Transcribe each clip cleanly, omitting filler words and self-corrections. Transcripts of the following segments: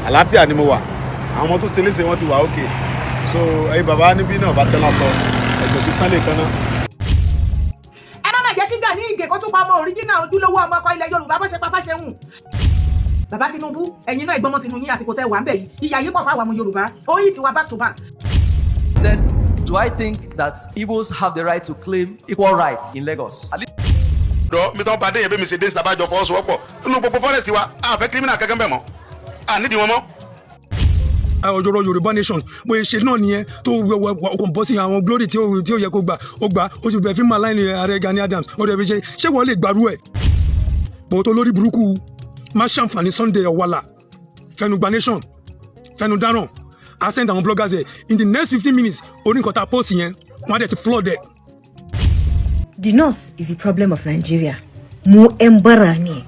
àlàáfíà ni mo wà àwọn ọmọ tó ṣe léṣe wọn ti wà okay so ẹ̀yin bàbá níbí náà bá tẹ́lá sọ ẹ̀jọ̀ ti pẹ́lẹ̀ kan náà. ẹ má má jẹ́ kí Gani Ìgè kó tún pa ọmọ òríjínà ojúlówó ọmọ ọkọ ilẹ̀ Yorùbá bó ṣe pa Fáṣẹ̀hùn. bàbá Tinubu ẹ̀yin náà ìgbọ́mọ tinú yín àsìkò tẹ́ wà ń bẹ̀ yìí ìyá yìí pọ̀ fáwọn ọmọ Yorùbá ó yìí ti wá back to back. Said, do I think that Igbos have the right to claim equal rights in Lagos? mi tán bá dé yẹn bí mi ṣe dé ìsìlábàjọ fọwọ́sowọ́pọ̀ nínú gbogbo forest wa a fẹ́ criminal kankan bẹ̀ mọ́ a nídìí wọn mọ́. ọjọ́rọ̀ Yorùbá nation bóyá ṣe náà nìyẹn tó kàn bọ́ sí àwọn glory tí ó yẹ kó gbà ó gbà ó sì bẹ̀ fí máa láìní ààrẹ Gani Adams ó dẹ̀ fi ṣé wọ́n lè gbàrú ẹ̀ bó tó lórí burúkú má ṣàǹfààní Sunday ọ̀wàlà fẹnugba nation fẹnudáràn I send àwọn bloggers ẹ̀ in the next 15 minutes orí nǹkan tá a post yẹn wọ́n á dẹ̀ ti flood ẹ̀. The North is the problem of Nigeria. Mo embara ni.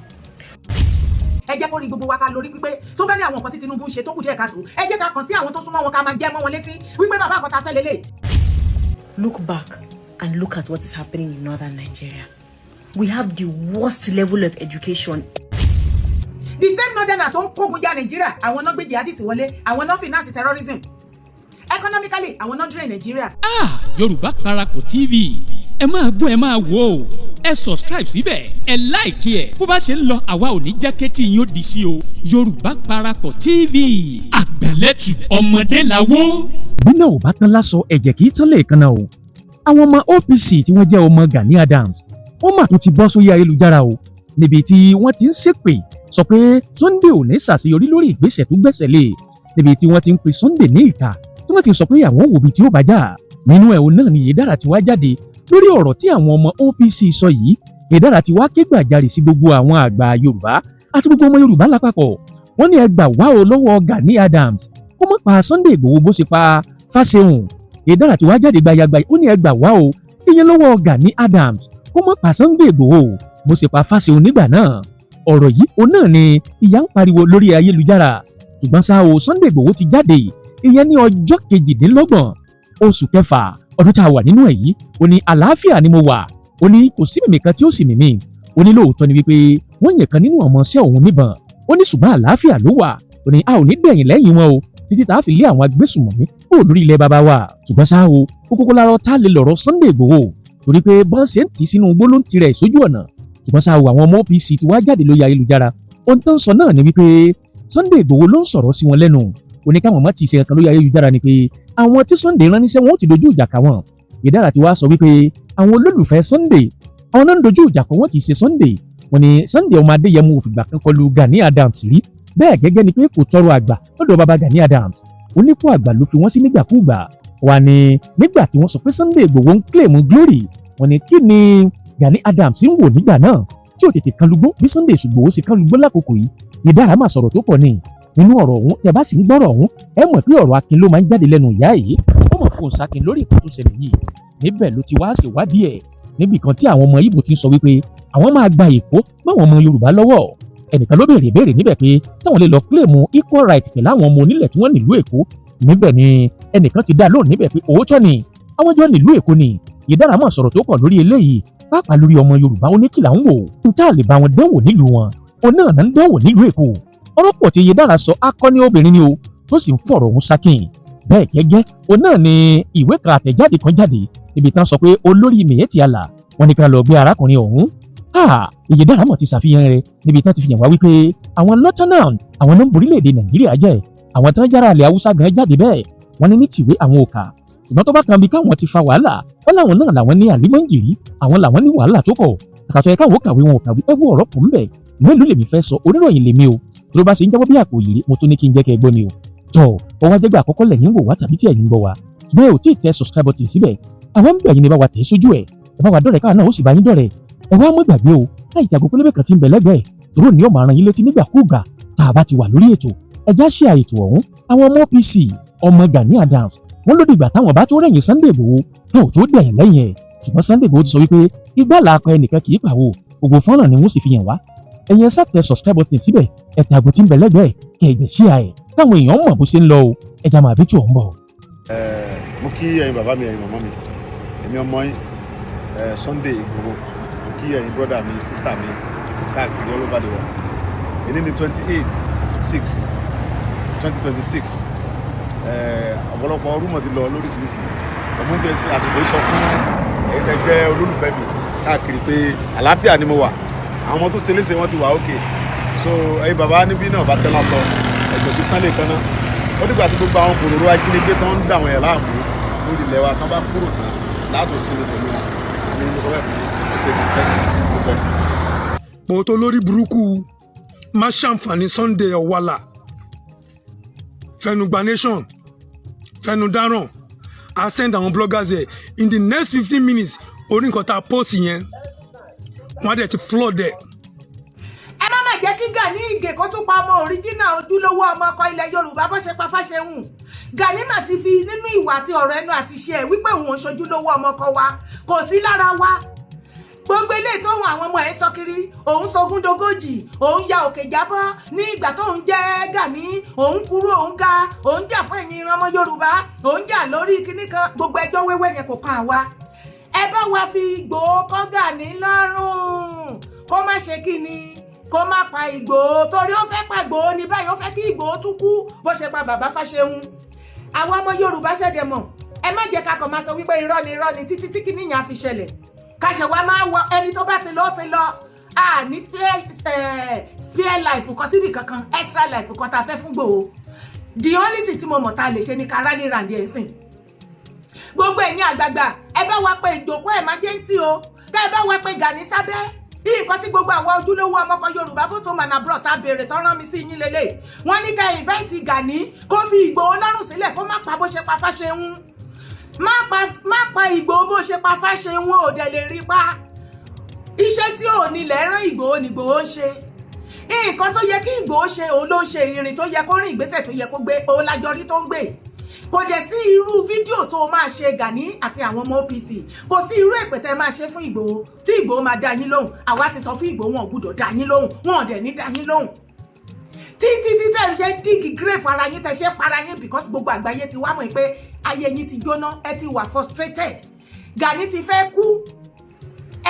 ẹ jẹ́ kó rí gbogbo wa ká lórí pípé tó bá ní àwọn nǹkan tí Tinubu ń ṣe tó kù díẹ̀ káàtó ẹ jẹ́ ká kàn sí àwọn tó súnmọ́ wọn ká máa jẹ́ mọ́ wọn létí wípé bàbá àkọ́tà fẹ́ lélẹ̀. Look back and look at what is happening in northern Nigeria. We have the worst level of education. The same northerner tó ń kógun ja Nàìjíríà àwọn náà gbé jihadis wọlé àwọn náà finance terrorism economically àwọn náà drain Nàìjíríà. Yorùbá Parapọ̀ TV ẹ máa gbọ́ ẹ máa wò ó ẹ subscribe síbẹ̀ ẹ láìkí ẹ̀ bó bá ṣe ń lọ àwa ò ní jẹ́ kétí yín ó di sí o Yorùbá Parapọ̀ TV àgbẹ̀lẹ́tù ọmọdé làwọ̀. bí náà ò bá tán lásọ ẹ̀jẹ̀ kì í tán lẹ́ẹ̀kan náà o àwọn ọmọ OPC tí wọ́n jẹ́ ọmọ Gani Adams wọ́n mà tún ti bọ́ sórí ayélujára o níbi tí wọ́n ti ń ṣépè sọ pé Sunday ò ní ṣàṣeyọrí lórí ìgbésẹ̀ tó gbẹ́sẹ̀ lé níbi tí wọ́n ti ń pe Sunday ní ìka tí wọ́n ti sọ pé àwọn òbí tí ó bá jà nínú ẹ̀ òun náà ni Ìyèdára ti wá jáde lórí ọ̀rọ̀ tí àwọn ọmọ OPC sọ yìí Ìyèdára ti wá ké gbàjarè sí gbogbo àwọn àgbà Yorùbá àti gbogbo ọmọ Yorùbá lápapọ̀ wọ́n ní ẹ gbà wá o lọ́wọ́ Gani Adams kó má pa Sunday Igboho bó ṣe pa Fáṣẹ̀hùn Ìyèdára ti wá jáde gbayagba ó ní ẹ gbà wá o ìyẹn lọ́wọ́ Gani Adams kó má pa Sunday Igboho bó ṣe pa Fáṣẹ̀hùn nígbà náà ọ̀rọ̀ yìí òun náà ni ìyá ń pariwo lórí ayélujára ṣùgbọ́n ṣá o Sunday Igboho ti jáde ìyẹn ní ọjọ́ 28 oṣù kẹfà ọdún tá a wà nínú ẹ̀ yìí ó ní àlàáfíà ni mo wà ó ní kò sí mímì kan tí ó sì mímì ó ní lóòótọ́ ni wípé wọ́n yẹn kan nínú ọmọ iṣẹ́ òun níbọn ó ní ṣùgbọ́n àlàáfíà ló wà ó ní a ò ní dẹ̀yìn lẹ́yìn wọn o títí tá a fi lé àwọn agbésùnmọ̀mí kúrò lórí ilẹ̀ baba wa ṣùgbọ́n ṣá o kókó lárọ́ tá a lè lọ̀rọ̀ Sunday Igboho torí pé bọ́n ṣe ń tì sínú gbólóhùn tirẹ̀ sójú ọ̀nà ṣùgbọ́n ṣá o àwọn ọmọ OPC ti wá jáde lórí ayélujára ohun tó ń sọ náà ni wípé Sunday Igboho ló ń sọ̀rọ̀ sí wọn lẹ́nu ó ní káwọn má ti ṣe kankan lórí ayélujára ni pé àwọn tí Sunday rán níṣẹ́ wọn ó ti dojú ìjà kà wọ́n Ìyèdára ti wá sọ wípé àwọn olólùfẹ́ Sunday àwọn náà ń dojú ìjà kọ wọn kì í ṣe Sunday wọ́n ní Sunday ọmọ Adéyẹmọ òfìgbà kan kọlu Gani Adams rí bẹ́ẹ̀ gẹ́gẹ́ ni pé kò tọrọ àgbà lọ́dọ̀ baba Gani Adams onípò àgbà ló fi wọ́n sí nígbàkúùgbà wà ní nígbà tí wọ́n sọ pé Sunday Igboho ń claim glory wọ́n ní kí ni Gani Adams ń wò nígbà náà tí ò tètè kan lugbó bí Sunday Igboho ṣe kan lugbó lákòókò yìí Ìyèdára máa sọ̀rọ̀ tó pọ̀ ní nínú ọ̀rọ̀ ọ̀hún tẹ́ bá sì ń gbọ́rọ̀ ọ̀hún ẹ mọ̀ pé ọ̀rọ̀ akin ló máa ń jáde lẹ́nu ìyá yìí ó mọ̀ fún òǹsakin lórí ìkó tó ṣẹlẹ̀ yìí níbẹ̀ ló ti wá ṣèwádìí ẹ̀ níbi kan tí àwọn ọmọ Ìgbò ti ń sọ wípé àwọn máa gba Èkó máwọn ọmọ Yorùbá lọ́wọ́ ẹnìkan ló béèrè ìbéèrè níbẹ̀ pé táwọn lè lọ claim equal right pẹ̀lú àwọn ọmọ onílẹ̀ tí wọ́n nílùú Èkó níbẹ̀ ni ẹnìkan ti dá lóhùn níbẹ̀ pé òótọ́ ni àwọn jọ nílùú Èkó ni Ìyèdára máa sọ̀rọ̀ tó pọ̀ lórí eléyìí pàápàá lórí ọmọ Yorùbá oníkìlà ń wò ń tá lè bá wọn dánwò nílùú wọn òun náà ń dánwò nílùú Èkó ọ̀rọ̀ pọ̀ tí Ìyèdára sọ akọni obìnrin ni o tó sì ń fọ̀rọ̀ ọ̀hún sákìn bẹ́ẹ̀ gẹ́gẹ́ òun náà ni ìwé kan àtẹ̀jáde kan jáde níbi tán sọ pé olórí Miyetti Allah wọ́n ní ká lọ gbé arákùnrin ọ̀hún Ìyèdára mọ̀ ti ṣàfihàn rẹ̀ níbi tán ti fi hàn wá wípé àwọn lieutenant àwọn náà ń borílẹ̀-èdè Nàìjíríà jẹ́ àwọn tán jára ilẹ̀ Haúsá gan jáde bẹ́ẹ̀ wọ́n ní ní tìwé àwọn òkà ṣùgbọ́n tó bá kan bí káwọn ti fa wàhálà wọ́n láwọn náà làwọn ní àlímọ́ǹjìrí àwọn làwọn ní wàhálà tó pọ̀ àkàtọ̀ ẹ̀ka àwọn kàwé wọn ò kàwé ẹ̀wọ̀ ọ̀rọ̀ pọ̀ ńbẹ̀ mélòó lèmi fẹ́ sọ oníròyìn lèmi o tó bá ṣe ń jábọ́ bí àpò yìí mo tún ní kí n jẹ́ kẹ́ ẹ gbọ́ ni o tọ́ ọwọ́ ajẹ́gbẹ́ àkọ́kọ́ lẹ́yìn wò wá tàbí tí ẹ̀yin ń gbọ́ wa bẹ́ẹ̀ ò tí ì tẹ subscribe button síbẹ̀ àwọn ń bẹ̀ yín ni bá wa tẹ̀ sójú ẹ̀ ẹ bá wa dọ̀rẹ̀ káà náà ó sì bá yín dọ̀rẹ̀ ẹ wá mọ́ ìgbàgbé o láì tí àgọ́ pélébé kan ti ń bẹ lẹ́gbẹ̀ẹ́ tòró ní ó máa rán yín létí nígbàkúùgbà tá a bá ti wà lórí ètò ẹjá ṣe àyètò ọ̀hún àwọn ọmọ OPC ọmọ Gani Adams wọ́n ló dìgbà táwọn bá tó rẹ̀yìn Sunday Igboho tó tó dẹ̀yìn lẹ́yìn ẹ̀ ṣùgbọ́n Sunday Igboho ti sọ wípé igbá làákọ ẹnìkan kì í pàwó gbogbo fọ́nrán ni wọ́n sì fi hàn wá ẹ̀yin ẹ sáà tẹ subscribe button síbẹ̀ ẹ̀tẹ̀ àgọ́ tí ń bẹ lẹ́gbẹ̀ẹ́ kẹ́ ẹ̀jẹ̀ ṣí àẹ̀ táwọn èèyàn mọ̀ bó ṣe ń lọ o ẹja máa bí tí ò ń bọ̀. mo kí ẹ̀yin bàbá mi ẹ̀yin màmá mi èmi ọmọ yín Sunday Igboho mo kí ẹ̀yin brọ́dà mi sísítà mi káàkiri all over the world èyí ni 28/6 2026 ọ̀pọ̀lọpọ̀ rúmọ̀ ti lọ lóríṣiríṣi ọmọ ń fẹ́ àsìkò sọ fún ẹgbẹ́ olólùfẹ́ mi káàkiri pé àlàáfíà ni mo wà àwọn ọmọ tó ṣe léṣe wọn ti wà ókè so ẹ̀yin bàbá níbí náà bá tẹ́ lásọ ẹ̀jọ̀ tí tán lè tán náà ó dìgbà tí gbogbo àwọn kòròrò ajínigbé tó ń dà wọ́n yẹn láàmú lórí ilẹ̀ wa tán bá kúrò tán láàtò sinmi pẹ̀lú wọn ní mo sọ bẹ́ẹ̀ fún ṣe ní tẹ́lẹ̀. pòótọ́ lórí burúkú má ṣàǹfààní Sunday ọ̀wàlà fẹnugba nation fẹnudáràn I send àwọn bloggers here in the next 15 minutes orí nǹkan tá a post yẹn wọ́n á dẹ̀ ti flood ẹ̀. ẹ má má jẹ́ kí Gani Ìgè kó tún pa ọmọ òríjínà ojúlówó ọmọ ọkọ ilẹ̀ Yorùbá bó ṣe pa Fáṣẹ̀hùn. Gani mà ti fi nínú ìwà àti ọ̀rọ̀ ẹnu àti ṣe ẹ̀ wípé òun ò ṣojúlówó ọmọ ọkọ wa kò sí lára wa. Gbogbo eléyìí tóun àwọn ọmọ ẹ̀ sọ kiri òun sogún dogójì òun ya òkè jábọ́ ní ìgbà tóun jẹ́ Gani òun kúrú òun ga òun jà fún ẹ̀yin ọmọ Yorùbá òun jà lórí kinní kan gbogbo ẹjọ́ wẹ́wẹ́ yẹn kò kan àwa. Ẹ bá wa fi Ìgbòho kọ́ Gani lọ́rùn kó má ṣe kíni kó má pa Ìgbòho torí ó fẹ́ pa Ìgbòho ní báyìí ó fẹ́ kí Ìgbòho tún kú bó ṣe pa bàbá Fáṣẹ̀hùn. Àwọn ọmọ Yorùbá ṣẹ̀dẹ̀ mọ̀ ẹ má jẹ́ ká kàn máa sọ wípé irọ́ ni títí tí kinní yẹn á fi ṣẹlẹ̀ káṣẹ̀ wa máa wọ ẹni tó bá ti lọ ní spare life kan síbi kankan extra life kan tá a fẹ́ fún Ìgbòho the only thing tí mo mọ̀ tá a lè ṣe ni ká rally round ẹ̀ sìn. Gbogbo ẹ̀yin àgbààgbà ẹ bá wa pé ìjókòó emergency o ká ẹ bá wa pé Gani sábẹ́ nǹkan tí gbogbo àwọn ojúlówó ọmọkọ Yorùbá bó tó mọ̀nà bros tá a béèrè tán rán mi sí yín lélẹ̀ wọ́n ní ká invite Gani kó fi Ìgbòho lọ́rùn sílẹ̀ kó má pa bó ṣe pa Fáṣẹ̀hùn má pa Ìgbòho bó ṣe pa Fáṣẹ̀hùn ò dẹ̀ lè rí pa iṣẹ́ tí ò nílẹ̀ rán Ìgbòho ní Ìgbòho ń ṣe nǹkan tó yẹ kí Ìgbòho ṣe òun ló ṣe ìrìn tó yẹ kó rìn ìgbésẹ̀ tó yẹ kó gbé òun lájọ rí tó ń gbé kò dẹ̀ sí irú fídíò tó máa ṣe Gani àti àwọn ọmọ OPC kò sí irú èpè tẹ́ máa ṣe fún Ìgbòho tí Ìgbòho máa dá yín lóhùn àwa ti sọ fún Ìgbòho wọn ò gbúdọ̀ dá yín lóhùn wọn ò dẹ̀ ní dá yín lóhùn títí tẹ́ ṣe dígì grave ara yín tẹ́ ṣe para yín because gbogbo àgbáyé ti wá mọ̀ pé ayé yín ti jóná ẹ ti wà frustrated Gani ti fẹ́ kú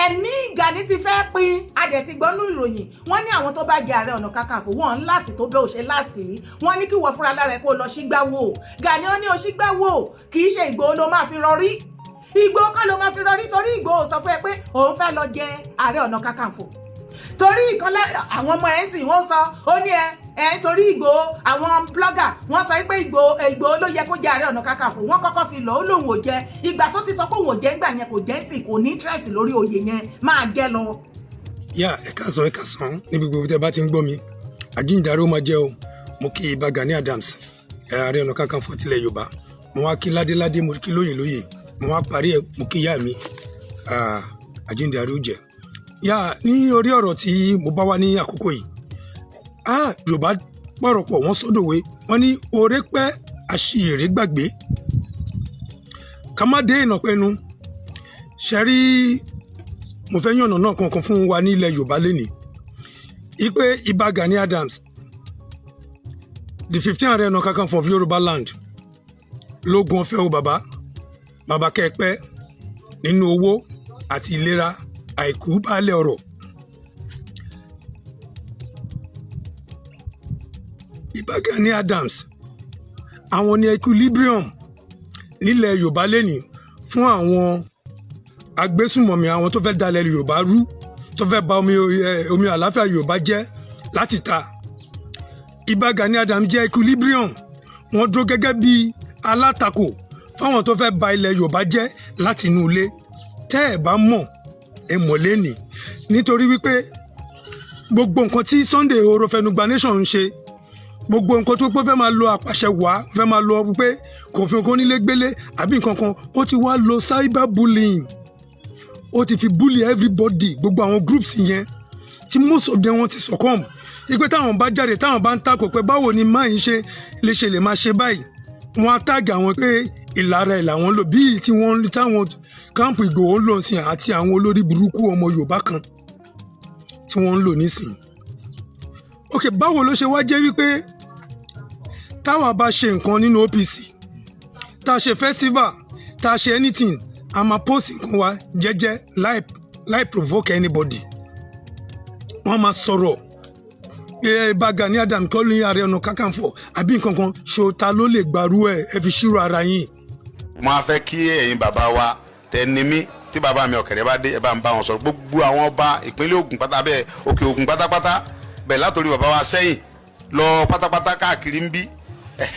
ẹ̀mí Gani ti fẹ́ pin adẹ̀ ti gbọ́nú ìròyìn wọ́n ní àwọn tó bá jẹ Ààrẹ Ọ̀nà Kakanfò wọ́n ń láàsì tó bẹ́ẹ̀ ò ṣe láàsì wọ́n ní kí wọ́n fúnra lára ẹ̀ kó lọ sígbáwò Gani ó ní o sígbáwò kì í ṣe Ìgbòho ló máa fi rọrí Ìgbòho kọ́ ló máa fi rọrí torí Ìgbòho sọ fún ẹ pé òun fẹ́ lọ jẹ Ààrẹ Ọ̀nà Kakanfò torí ìkọlẹ àwọn ọmọ ẹ̀ ń sìn wọ́n sọ ó ní torí Ìgbòho àwọn blogger wọ́n sọ pé Ìgbòho ló yẹ kó jẹ Ààrẹ Ọ̀nà Kakanfò wọ́n kọ́kọ́ fi lọ ó lòun ò jẹ ìgbà tó ti sọ pé òun ò jẹ ńgbà yẹn kò jẹ́ sí kò ní interest lórí oyè yẹn máa jẹ lọ. yá ẹ káàsán níbi gbogbo tẹ́ bá ti ń gbọ́ mi àjíǹdàrú máa jẹ́ o mo kí ibà Gani Adams Ààrẹ Ọ̀nà Kakanfò tilẹ̀ Yorùbá mo wá kí ládéládé mo kí lóyè mo wá parí ẹ̀ mo kí ìyá mi àjíǹdàrú jẹ́ yá ní orí ọ̀rọ̀ tí mo bá wá ní àkókò yìí Yorùbá pọ̀rọ̀pọ̀ wọ́n sódòwe wọ́n ní oore pẹ́ àṣìírí gbàgbé ká má dé ìnàpẹ́nu ṣe rí mo fẹ́ yànnà náà kankan fún wa ní ilẹ̀ Yorùbá lénìí ipe ibà Gani Adams the 15th Ààrẹ Ọ̀nà Kakanfò of Yorùbá land lógun ọ̀fẹ́ o bàbá kẹ́ẹ̀pẹ́ nínú owó àti ìlera àìkú baálé ọ̀rọ̀ ibà Gani Adams àwọn ní equilibrium nílẹ̀ Yorùbá lẹ́nìí fún àwọn agbésùmọ̀mí àwọn tó fẹ́ dalẹ̀ Yorùbá rú tó fẹ́ bà omi àlàáfíà Yorùbá jẹ́ láti ta ibà Gani Adams jẹ́ equilibrium wọ́n dúró gẹ́gẹ́ bí alátakò fáwọn tó fẹ́ bà ilẹ̀ Yorùbá jẹ́ láti inú ilé tẹ́ ẹ̀ bá mọ̀ ẹ mọ̀ lẹ́nìí nítorí wípé gbogbo nǹkan tí Sunday orofẹnugba nation ń ṣe gbogbo nǹkan tó pé fẹ́ máa lo àpàṣẹ wàá fẹ́ máa lo pé kò fi nǹkan nílé gbélé àbí nǹkan kan ó ti wá lo cyber bullying ó ti fi bully everybody gbogbo àwọn groups yẹn tí most of them wọ́n ti succumb ipe táwọn bá jáde táwọn bá ń takò pé báwo ni máa ń ṣe lè máa ṣe báyìí wọ́n á tàgì àwọn pé ìlara ẹ̀ làwọn lò bíi tí wọ́n táwọn káàmpù Ìgbòho ń lò sí àti àwọn olórí burúkú ọmọ Yorùbá kan tí wọ́n ń lò nísìn. ok báwo ló ṣe wá jẹ́ wípé táwa bá ṣe nǹkan nínú OPC tá a ṣe festival tá a ṣe anything a máa post nǹkan wa jẹ́jẹ́ láì provoke anybody wọ́n máa sọ̀rọ̀ Bá Gani Adams kọ́ ní Ààrẹ Ọ̀nà Kakanfò àbí nǹkan kan ṣo ta ló lè gbàrú ẹ̀ ẹ fi ṣírò ara yín. mo á fẹ́ kí ẹ̀yin bàbá wa tẹni mí tí bàbá mi ọ̀kẹ́rẹ́ bá dé ẹ bá ń bá wọn sọ̀rọ̀ gbogbo àwọn ọba ìpínlẹ̀ Ògùn pátá bẹ́ẹ̀ òkè Ògùn pátápátá bẹ́ẹ̀ látòrí bàbá wa sẹ́yìn lọ pátápátá káàkiri ń bí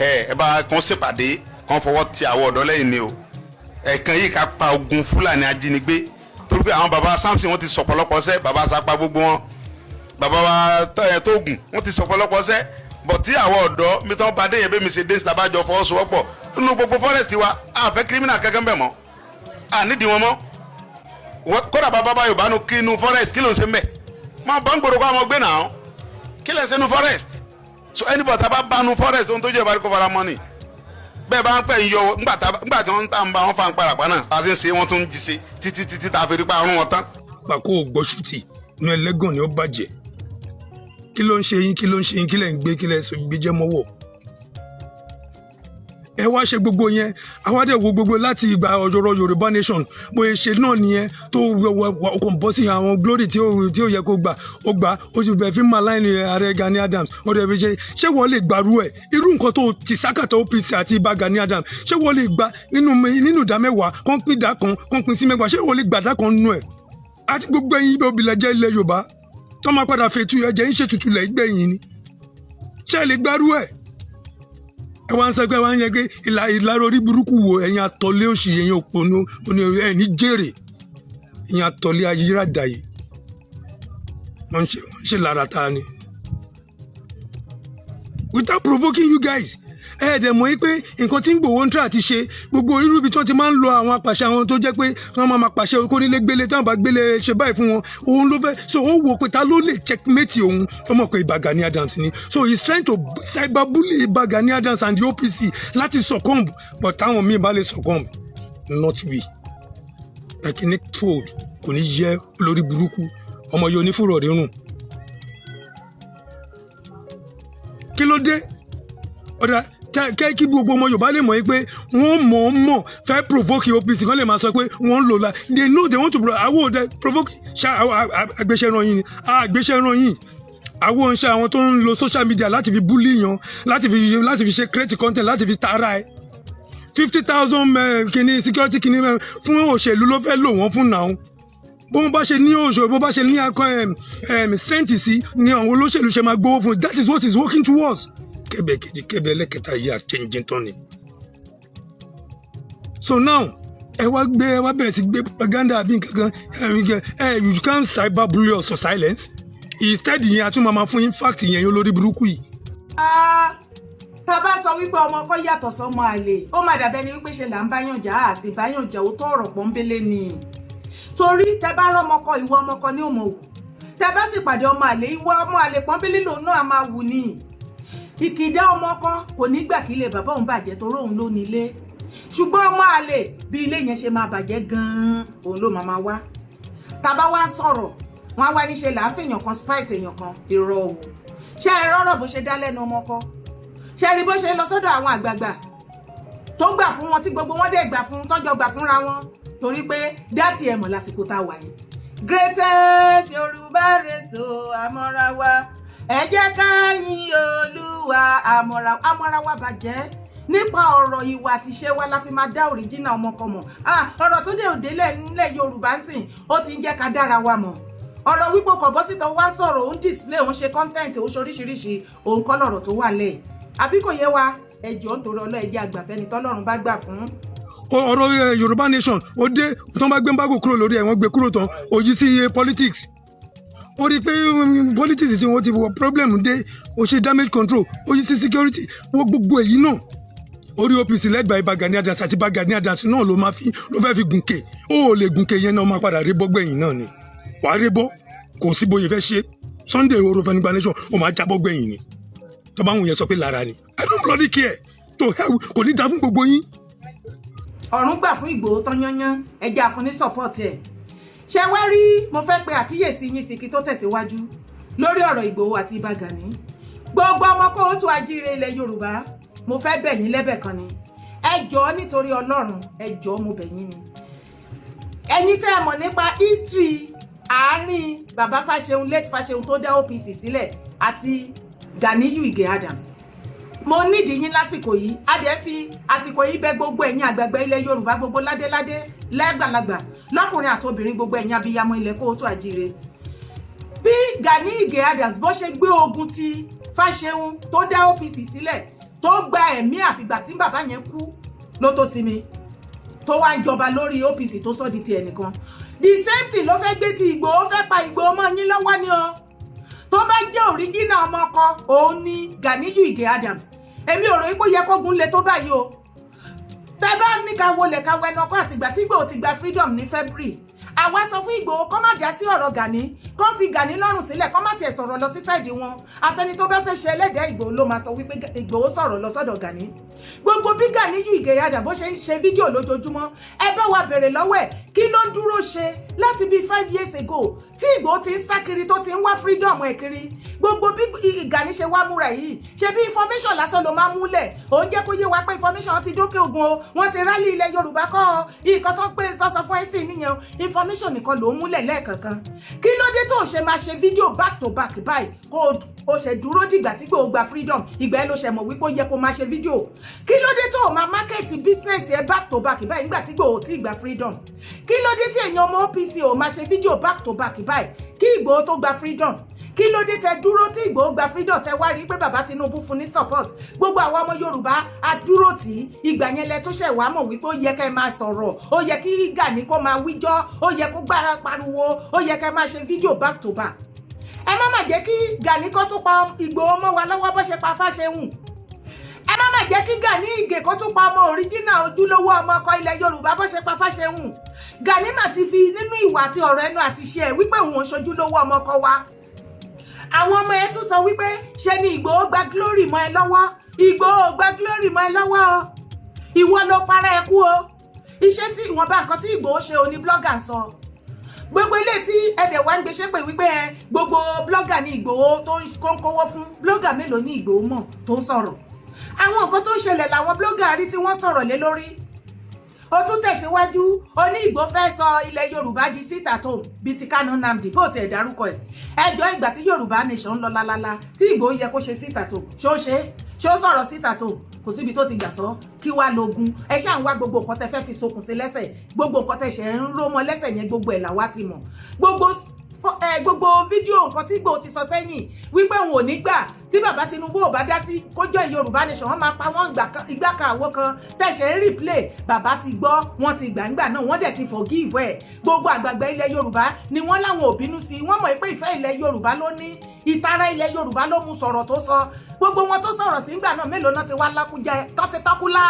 ẹ bá kàn ṣèpàdé kàn fọwọ́ ti àwọn ọ̀dọ́ lẹ́yìn ni o ẹ̀ẹ̀kan yìí ká pa ogun Fúlàní ajínigbé torí pé àwọn bàbá Samson wọ́n ti sọ̀pọ̀lọpọ̀ sẹ́ bàbá Sapa gbogbo wọn bàbá wa Tóògùn wọ́n ti sọ̀pọ̀lọpọ̀ sẹ́ bọ̀ tí àwọn ọ̀dọ́ mi tán bá dé yẹn bẹ́ẹ̀ mi ṣe dé sítábàjọ fọwọ́sowọ́pọ̀ nínú gbogbo forest wa àfẹ́ kírímìnà kankan bẹ̀ mọ́ nídìí wọn mọ́ kódà bàbá bá Yorùbá nu kí inú forest kí ló ń ṣe mbẹ̀ máa bá ń gbòdò kó àwọn gbé náà kí lè ṣe nu forest so anybody tá a bá bá nu forest ohun tó jẹ́ ìbáraẹ̀kọ́ fara mọ́ ni bẹ́ẹ̀ bá ń pẹ́ ń yọ ńgbà tí wọ́n ń tà ń bá wọn fa ń parapá náà bá a ṣe ń ṣe wọ́n tún ń jí ṣe títí tá a fi rí pa àrùn wọn tán. pàkó gbọ́sùtì inú ẹlẹ́gàn ni ó bàjẹ́ kí ló ń ṣe yín kí lẹ̀ ń gbé kí lẹ̀ gbé jẹ́ mọ́wọ́ ẹ wá ṣe gbogbo yẹn àwádẹ wo gbogbo láti ìgbà ọ̀rọ̀ Yorùbá nation bóyá ṣe náà nìyẹn tó kàn bọ́ sí àwọn glory tí ó yẹ kó gbà ó gbà ó ti bẹ̀ fi máa láìní Ààrẹ Gani Adams ó dẹ̀ fi ṣé wọ́n lè gbàrú ẹ̀ irú nǹkan tó ti sákàtà OPC àti Bá Gani Adams ṣé wọ́n lè gbà nínú ìdá mẹ́wàá kán pín ìdá kan kán pín sí mẹ́wàá ṣé wọ́n lè gbàdá kan nínú ẹ̀ àti gbogbo ẹ̀yin ibi òbílẹ̀ jẹ́ ilẹ̀ Yorùbá tó máa padà fètú ẹ̀jẹ̀ ń ṣètùtù lẹ̀ gbẹ̀yìn ni ṣé lè gbàrú ẹ̀ ẹ wá ń sọ pé wá ń yẹ pé ìlara orí burúkú wo ẹ̀yin àtọ̀lé òṣì ẹ̀yin òpònú ẹ̀ní jèrè ẹ̀yin àtọ̀lé ayíradà yìí wọ́n ń ṣe lára ta ni. without provoking you guys dẹ̀ mọ̀ pé nǹkan tí Igboho ń tà ti ṣe gbogbo irú ibi tí wọ́n ti máa ń lo àwọn apàṣẹ àwọn tó jẹ́ pé wọ́n máa pàṣẹ kónílé gbélé táwọn bá gbélé ṣe báyìí fún wọn òun ló fẹ́ so ó wò pé ta ló lè checkmate òun ó mọ̀ pé Bá Gani Adams ni so he is trying to cyberbully Bá Gani Adams and the OPC láti succumb but táwọn míì bá lè succumb not we ẹ̀kíní fold kò ní yẹ olórí burúkú ọmọ yóò ní fúrọ̀ rírùn kí ló dé ọ̀dà kí gbogbo ọmọ Yorùbá lè mọ̀ pé wọ́n mọ̀ fẹ́ provoke OPC kan lè máa sọ pé wọ́n ń lò la they know they want to àwọn òde provoke àgbéṣẹ́ ran yín ni àgbéṣẹ́ ran yín àwọn ń ṣe àwọn tó ń lo social media láti fi bully yan láti fi ṣe create content láti fi tara ẹ 50,000 kìíní security kìíní fún òṣèlú ló fẹ́ lò wọ́n fún náà bó bá ṣe ní òṣèlú bó bá ṣe ní akọ strength sí ni àwọn olóṣèlú ṣe máa gbowó fún that is what is working towards kẹbẹ kejì kẹbẹ ẹlẹ́kẹta yìí àchẹnjẹ tán ni. so now ẹ wá bẹ̀rẹ̀ sí gbé propaganda àbí nǹkan you can't cyberbully us for silence instead yẹn àtúmọ̀ máa fún yín fact yẹn yóò lórí burúkú yìí. tá a bá sọ wípé ọmọ ọkọ yàtọ̀ sọmọ àlè ó má dàbẹ́ ni wípé ṣe là ń báyànjà àti báyànjà ó tó ọ̀rọ̀ pọ́nbélé ni torí tẹ bá rọmọkọ ìwọ ọmọkọ ní òmò wù tẹ bá sì pàdé ọmọ àlè ìwọ ọmọ àlè pọ́nbélé lòun náà máa wù ní ìkìdá ọmọ kan kò ní gbà kí ilé bàbá òun bàjẹ́ torí òun ló nílé ṣùgbọ́n ọmọ àlè bí ilé yẹn ṣe máa bàjẹ́ gan-an òun ló máa wá tàbá wá sọ̀rọ̀ wọn á wá níṣe là ń fèèyàn kan spite èèyàn kan ìrọ̀ òwò ṣé ẹ rọ́rọ̀ bó ṣe dá lẹ́nu ọmọ kọ́ ṣé ẹ rí bó ṣe lọ sọ́dọ̀ àwọn àgbààgbà tó gbà fún wọn tí gbogbo wọn dẹ̀ gbà fún tọ́jọ́ gbà fúnra wọn torí pé dátì ẹ̀mọ̀ lásìkò tá a wà yìí greatest Yorùbá race o àmọ́ra wa ẹ jẹ́ ká yìn Olúwa àmọ́ra wa bàjẹ́ nípa ọ̀rọ̀ ìwà àti ìṣe wa la fi máa dá òrìjínà ọmọkọmọ ọ̀rọ̀ tó dé òde nílẹ̀ Yorùbá ń sìn ó ti ń jẹ́ ká dára wa mọ̀ ọ̀rọ̀ wípé kò bọ́ síta wá sọ̀rọ̀ òun display òun ṣe content òun ṣoríṣiríṣi òun kọ́ lọ̀rọ̀ tó wà lẹ̀ àbí kò yé wa ẹjọ́ nítorí ọlọ́ẹ̀jẹ̀ àgbàfẹ́ni tọ́lọ́run bá gbà fún. ọ̀rọ̀ Yorùbá nation ó dé tó bá gbé ń bágò kúrò lórí ẹ̀ wọ́n gbé kúrò tán òjì sí politics ó rí i pé politics tí wọ́n ti wọ problem dé ó ṣe damage control ó yí sí security wọ́n gbogbo èyí náà orí OPC led by Bá Gani Adams àti Bá Gani Adams náà ló fẹ́ fi gùnkè ó lè gùnkè yẹn náà máa padà rí bọ́gbẹ̀yìn náà ni wàá rí bọ́ kò sí bóyá fẹ́ ṣe Sunday orofẹ́ nígbà nation ó máa jábọ́ gbẹ̀yìn ni tó bá ń yẹn sọ pé lára ni I don't bloody care tó kò ní dá fún gbogbo yín. Ọ̀run gbà fún Ìgbòho tán yányán ẹja fún ní support ẹ̀ ṣé wá rí mo fẹ́ pe àkíyèsí yín sí kí tó tẹ̀síwájú lórí ọ̀rọ̀ Ìgbòho àti Bá Gani gbogbo ọmọ kóòtù ajíire ilẹ̀ Yorùbá mo fẹ́ bẹ̀ yín lẹ́bẹ̀ kan ni ẹ jọ̀ọ́ nítorí Ọlọ́run ẹ jọ̀ọ́ mo bẹ̀ yín ni ẹni tẹ́ ẹ mọ̀ nípa history àárín bàbá Fáṣẹ̀hùn late Fáṣẹ̀hùn tó dá OPC sílẹ̀ àti Ganiyu Ige Adams. Mo nídìí yín lásìkò yìí a dẹ̀ fi àsìkò yìí bẹ̀ gbogbo ẹ̀yin àgbààgbà ilẹ̀ Yorùbá gbogbo ládéládé lẹ́gbàlagbà lọ́kùnrin àti obìnrin gbogbo ẹ̀yin abiyamọ ilẹ̀ kóòtù àjíire. Bí Ganiyu Ige Adams bó ṣe gbé ogun ti Fáṣẹ̀hùn tó dá OPC sílẹ̀ tó gba ẹ̀mí àfìgbà tí bàbá yẹn kú ló tó sinmi tó wá ń jọba lórí OPC tó sọ di ti ẹnìkan. The same thing ló fẹ́ gbé ti Ìgbòho fẹ́ pa Ìgbòho mọ́ yín lọ́wọ́ ni o. Tó bá jẹ́ òríjínà ọmọ ọkọ òun ni Ganiyu Ige Adams. Èmi ò rò pé ó yẹ kógun le tó báyìí o. Tẹ́ bá ní ká wọlé ká wẹnu ọkọ àtìgbà tí Ìgbòho ti gba freedom ní February. Àwa sọ fún Ìgbòho kó má dá sí ọ̀rọ̀ Gani, kó fi Gani lọ́rùn sílẹ̀, kó má tiẹ̀ sọ̀rọ̀ lọ sí sáìdì wọn. Afẹ́ni tó bá fẹ́ ṣe ẹlẹ́dẹ̀ẹ́ Ìgbòho ló máa sọ wípé Ìgbòho sọ̀rọ̀ lọ sọ́dọ̀ Gani. Gbogbo bí Ganiyu Ige Adams bó ṣe ń ṣe fídíò lójoojúmọ́, ẹ bá wa bèrè lọ́wọ́ ẹ̀ kí ló ń dúró ṣe láti bí 5 years ago tí Ìgbòho ti ń sá kiri tó ti ń wá freedom ẹ̀ kiri. Gbogbo bí Gani ṣe wá múra yìí ṣe bí information lásán ló máa múlẹ̀. Òun jẹ́ kó yé wa pé information ti dókè ògùn o, wọ́n ti rálì ilẹ̀ Yorùbá kọ́ ọ. Nǹkan tó ń pè sọ́sọ fún ẹ̀sìn nìyẹn information nìkan ló ń múlẹ̀ lẹ́ẹ̀kankan. Kí ló dé tó ṣe máa ṣe fídíò back to back báyìí kó o ṣe dúró dìgbà tí Ìgbòho gba freedom ìgbà ẹ ló ṣe mọ̀ wípé ó yẹ kó máa ṣe fídíò. Kí ló dé tó máa market business ẹ back to back báyìí nígbà tí Ìgbòho ti gba freedom. Kí ló dé tí èèyàn ọmọ OPC ò máa ṣe fídíò back to back báyìí kí Ìgbòho tó gba freedom. Kí ló dé tẹ dúró tí Ìgbòho gba freedom tẹ wá rí pé bàbá Tinubu fún ní support. Gbogbo àwọn ọmọ Yorùbá a dúró tí ìgbà yẹn lẹ tó ṣẹ̀ wá mọ̀ wípé ó yẹ kẹ́ máa sọ̀rọ̀, ó yẹ kí Gani kó máa wíjọ́, ó yẹ kó gbára pariwo, ó yẹ kẹ́ máa ṣe fídíò back to back. Ẹ má jẹ́ kí Gani kó tún pa Ìgbòho mọ́ wa lọ́wọ́ bó ṣe pa Fáṣẹ̀hùn. Ẹ má jẹ́ kí Ganiyu Ige kó tún pa ọmọ òríjínà ojúlówó ọmọ ọkọ ilẹ̀ Yorùbá bó ṣe pa Fáṣẹ̀hùn. Gani mà ti fi nínú ìwà àti ọ̀rọ̀ ẹnu àti ṣe ẹ̀ wípé òun ò ṣojúlówó ọmọ ọkọ wa. Àwọn ọmọ ẹ tún sọ wípé ṣe ni Ìgbòho gba glory mọ́ ẹ lọ́wọ́. Ìgbòho gba glory mọ́ ẹ lọ́wọ́ o. Ìwọ ló para ẹ kú o. Iṣẹ́ tí ìwọ̀nba nǹkan tí Ìgbòho ṣe òní blogger sọ. Gbogbo ilé tí ẹ̀dẹ̀ wá ń gbé ṣépè wípé gbogbo blogger ní Ìgbòho tó ń kówó fún. Blogger mélòó ní Ìgbòho mọ̀ tó ń sọ̀rọ̀. Àwọn nǹkan tó ń ṣẹlẹ̀ làwọn blogger rí tí wọ́n sọ̀rọ̀ lé lórí. Ó tún tẹ̀síwájú ó ní Ìgbòho fẹ́ sọ ilẹ̀ Yorùbá di sit at home bíi ti Kanu Nnamdi bó tiẹ̀ dárúkọ ẹ̀. Ẹjọ́ ìgbà tí Yorùbá nation ń lọ lálálá tí Ìgbòho yẹ kó ṣe sit at home ṣé ó sọ̀rọ̀ sit at home kò síbi tó ti gbà sọ kí wá lógun ẹ ṣáà ń wá gbogbo nǹkan tẹ fẹ́ fi sokùn sí lẹ́sẹ̀ gbogbo nǹkan tẹ ṣẹ̀ ń ró mọ́ lẹ́sẹ̀ yẹn gbogbo ẹ̀ làwa ti mọ̀ gbogbo fídíò nǹkan tí Ìgbòho ti sọ sẹ́yìn wípé òun ò ní gbà tí bàbá Tinubu ò bá dá sí kójọ Yorùbá nation wọ́n máa pa wọ́n ìgbà kan àwo kan tẹ̀sẹ̀ ń replay bàbá ti gbọ́ wọ́n ti gbàǹgbà náà wọ́n dẹ̀ ti forgive ẹ̀ gbogbo àgbààgbà ilẹ̀ Yorùbá ni wọ́n láwọn ò bínú sí wọ́n mọ̀ pé ìfẹ́ ilẹ̀ Yorùbá ló ní ìtara ilẹ̀ Yorùbá ló mú sọ̀rọ̀ tó sọ gbogbo wọn tó sọ̀rọ̀ sí ńgbà náà mélòó náà ti wá lákújẹ tọ́kúlá.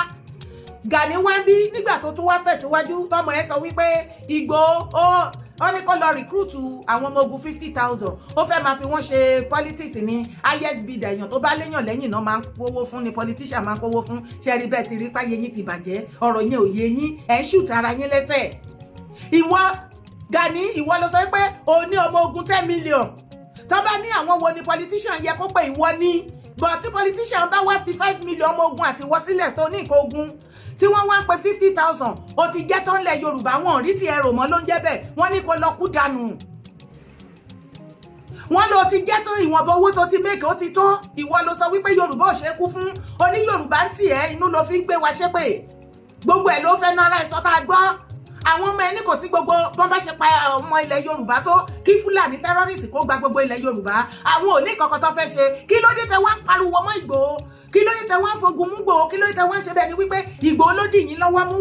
Gani wá ń bí nígbà tó tún wá tẹ̀síwájú tọmọ ẹ sọ wípé Ìgbòho ó ní kó lọ rìkúrútù àwọn ọmọ ogun 50,000 ó fẹ́ máa fi wọ́n ṣe politics ní highest bidder èèyàn tó bá léèyàn lẹ́yìn náà máa ń kówó fún ni politician máa ń kówó fún ṣẹ́rí bẹ́ẹ̀ ti rí páyé yín ti bàjẹ́ ọ̀rọ̀ yẹn ò yé yín ẹ̀ ń ṣùtà ara yín lẹ́sẹ̀. Ìwọ Gani ìwọ ló sọ pé o ní ọmọ ogun 10 million tó bá ní àwọn wo ni politician yẹ kó pé ìwọ ní but tí politician bá wá fi 5 million ọmọ ogun àti wọ́ sílẹ̀ tó ní nǹkan ogun tí wọ́n wá pé 50,000 ó ti jẹ́ tán lẹ̀ Yorùbá wọn rí ti ẹrù mọ́ ló ń jẹ́ bẹ́ẹ̀ wọ́n ní kó lọ kú dànù. Wọ́n lọ ti jẹ́ tán ìwọ̀nba owó tó ti mẹ́kẹ́ ó ti tó ìwọ ló sọ wípé Yorùbá ò ṣe é kú fún oní Yorùbá ń tì ẹ́ inú ló fi ń gbé wa ṣépè gbogbo ẹ̀ ló fẹ́ nára ẹ̀ sọ́tà gbọ́. Àwọn ọmọ ẹni kò sí gbogbo bọ́n bá ṣe pa ọmọ ilẹ̀ Yorùbá tó kí Fúlàní tẹ́rọ́rìsì kó gba gbogbo ilẹ̀ Yorùbá àwọn ò ní kankan tó fẹ́ ṣe kí ló dé tẹ wá ń pariwo mọ́ Ìgbòho kí ló dé tẹ wá ń fogun mú Ìgbòho kí ló dé tẹ wá ń ṣe bẹ́ẹ̀ ni wípé Ìgbòho ló dì yín lọ́wọ́ mú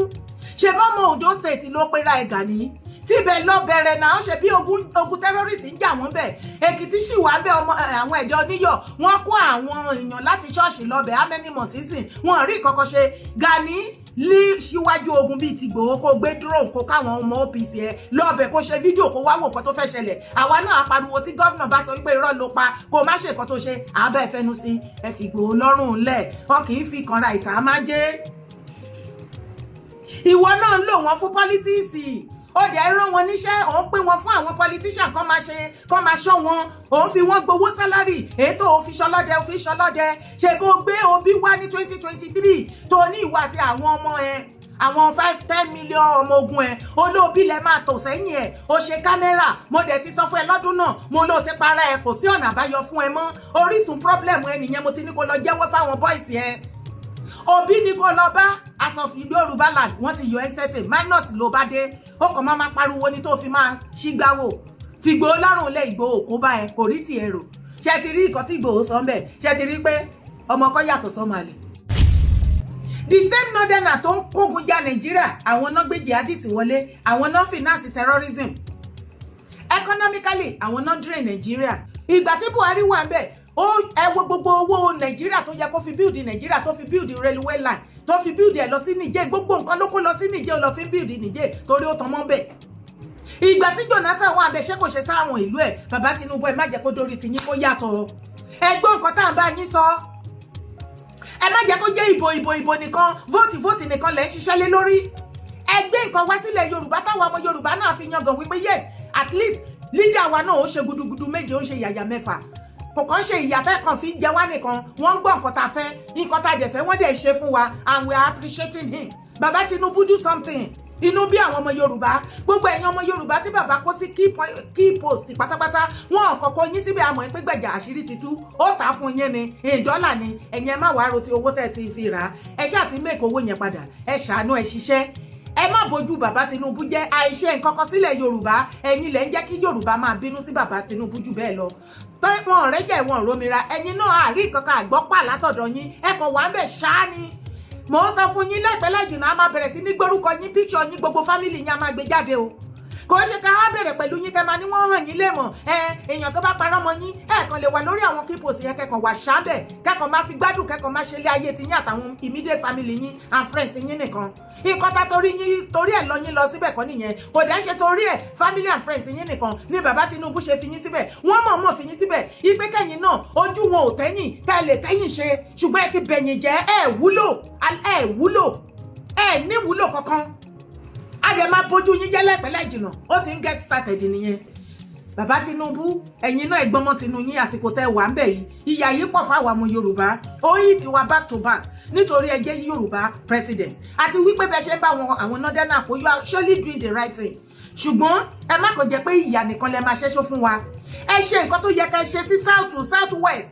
ṣe bá ọmọ Ondo State ló pera ẹ̀ Gani tíbẹ̀ lọ bẹ̀rẹ̀ náà ṣe bí ogun tẹ́rọ́rìsì ń jà wọ́n bẹ̀ Èkìtì sì wà bẹ́ àwọn ẹ̀jọ́ oníyọ̀ wọ́n kó àwọn èèyàn láti ṣọ́ọ̀ṣì lọ́bẹ̀ how many months nísìn wọn rí kankan ṣe Gani lí síwájú ogun bíi ti Ìgbòho kó gbé drone kó káwọn ọmọ OPC ẹ lọ́bẹ̀ kó ṣe fídíò kó wá wò nǹkan tó fẹ́ ṣẹlẹ̀ àwa náà apariwo tí gọ́vnà bá sọ wípé irọ́ ló pa kó má ṣe nǹkan tó ṣe àbẹ́ fẹnu sí ẹ fi Ìgbòho lọ́rùn lẹ̀ wọn kì í fi kanra ìta má jẹ́ ìwọ náà ń lò wọ́n fún pọ́lítíìsì ó dẹ̀ rán wọn níṣẹ́ òun pín wọn fún àwọn politician kọ́ máa ṣọ́ wọn òun fi wọ́n gbowó sálárì ètò òfin ṣọlọ́dẹ ṣe bó gbé Obi wá ní 2023 tó ní ìwà àti àwọn ọmọ ẹ àwọn 5-10 million ọmọ ogun ẹ̀ olóòbí lẹ máa tò sẹ́yìn ẹ̀ ó ṣe kámẹ́rà mo dẹ̀ ti sọ fún ẹ lọ́dún náà mo ló ti para ẹ kò sí ọ̀nà àbáyọ fún ẹ mọ́ orísun problem ẹ nìyẹn mo ti ní kó lọ jẹ́wọ́ fáwọn boys ẹ òbí ni kó lọ bá asòfin Yorùbá land wọ́n ti yọ ẹ́sẹ̀tẹ̀ minus ló bá dé ó kàn máa pariwo ní tó fi máa ṣígbáwò fìgbò lọ́rùn lé Ìgbòho kó bá ẹ kò rí tiẹ̀ rò ṣe ti rí nǹkan tí Ìgbòho sọ ń bẹ̀ ṣe ti rí pé ọmọ kan yàtọ̀ sọ́mọ àlè. The same northerner tó ń kógun ja Nàìjíríà àwọn náà gbé jihadist wọlé àwọn náà finance terrorism economically àwọn náà drain Nàìjíríà ìgbà tí Buhari wà ń bẹ̀ ó ẹ wo gbogbo owó Nàìjíríà tó yẹ kó fi build Nàìjíríà tó fi build railway line tó fi build ẹ lọ sí Niger gbogbo nǹkan ló kó lọ sí Niger ó lọ fi build Niger torí ó tán mọ́ bẹ́ẹ̀ ìgbà tí Jonathan wà bẹ ṣé kò ṣe sáwọn ìlú ẹ bàbá Tinubu ẹ má jẹ́ kó dórí tiyín kó yàtọ̀ ẹgbọ́n nǹkan tá à ń bá yín sọ ẹ má jẹ́ kó jẹ́ ìbò nìkan vóòtì nìkan lẹ ń ṣiṣẹ́ lé lórí ẹ gbé nǹkan wá sílẹ̀ Yorùbá táwọn ọmọ Yorùbá náà fi yangàn wípé yes at least leader wa náà ó ṣe gudugudu méje ó ṣe yàyà mẹ́fà kò kàn ṣe ìyàtọ̀ kan fi jẹ wá nìkan wọ́n ń gbọ́ nǹkan tá a fẹ́ nǹkan tá a dẹ̀ fẹ́ wọ́n dẹ̀ ṣe fún wa and we are appreciating him bàbá Tinubu do something inú bí àwọn ọmọ Yorùbá gbogbo ẹ̀yin ọmọ Yorùbá tí bàbá kó sí key post pátápátá wọn kọ́kọ́ yín síbi àmọ́ pé gbẹ̀jà àṣírí ti tú ó tà á fún yín ni $1 ni ẹ̀yin ẹ má wàá ro ti owó tẹ̀ ti fi rà ẹ ṣáà ti make owó yẹn padà ẹ ṣàánú ẹ ṣiṣẹ́ ẹ má bójú bàbá Tinubu jẹ́ àìṣe nǹkan kan sílẹ̀ Yorùbá ẹ̀yin lẹ ń jẹ́ kí Yorùbá máa bínú sí bàbá Tinubu jù bẹ́ẹ̀ lọ wọn ọ̀rẹ́ jẹ́ ìwọ̀n rómìnira ẹ̀yin náà àárí kankan àgbọ́pà látọ̀dọ̀ yín ẹ kàn wá ń bẹ̀ ṣáá ni mo ń sọ fún yín láìpẹ́ láìjìnà a máa bẹ̀rẹ̀ sí ní gbórúkọ yín píkṣọ yín gbogbo fámìlì yín a máa gbé jáde o kò ṣe ká wá bẹ̀rẹ̀ pẹ̀lú yín kẹ́ máa ní wọ́n hàn yín lè mọ̀ èèyàn tó bá parọ́ mọ́ yín kàn lè wà lórí àwọn kípòsì yẹn kẹ́kàn wà ṣáàbẹ̀ kẹ́kàn máa fi gbádùn kẹ́kàn máa ṣe ilé ayé ti yín àtàwọn immediate family yín and friends yín nìkan nǹkan tá torí ẹ̀ lọ yín lọ síbẹ̀ kọ́ nìyẹn kò dẹ́ ṣe torí ẹ̀ family and friends yín nìkan ni bàbá Tinubu ṣe fi yín síbẹ̀ wọ́n mọ̀ọ́mọ̀ fi yín síbẹ̀ ipe kẹ́yìn náà ojú wọn ò tẹ́yìn ká lè tẹ́yìn ṣe ṣùgbọ́n ẹ ti bẹ̀yìn jẹ́ ẹ wúlò ẹ ní wúlò kankan a dẹ̀ máa bójú yín jẹ́ láìpẹ́ láìjìnà ó ti ń get started nìyẹn bàbá Tinubu ẹ̀yin náà ìgbọ́mọ tinú yín àsìkò tẹ́ wà ń bẹ̀ yìí ìyà yìí pọ̀ fáwọn ọmọ Yorùbá ó yìí ti wá back to back nítorí ẹ jẹ́ Yorùbá president àti wípé bẹ́ẹ̀ ṣe ń bá àwọn northern kó you are surely doing the right thing ṣùgbọ́n ẹ má kàn jẹ́ pé ìyà nìkan lẹ máa ṣẹ́ṣọ́ fún wa ẹ ṣe nǹkan tó yẹ ká ṣe sí south west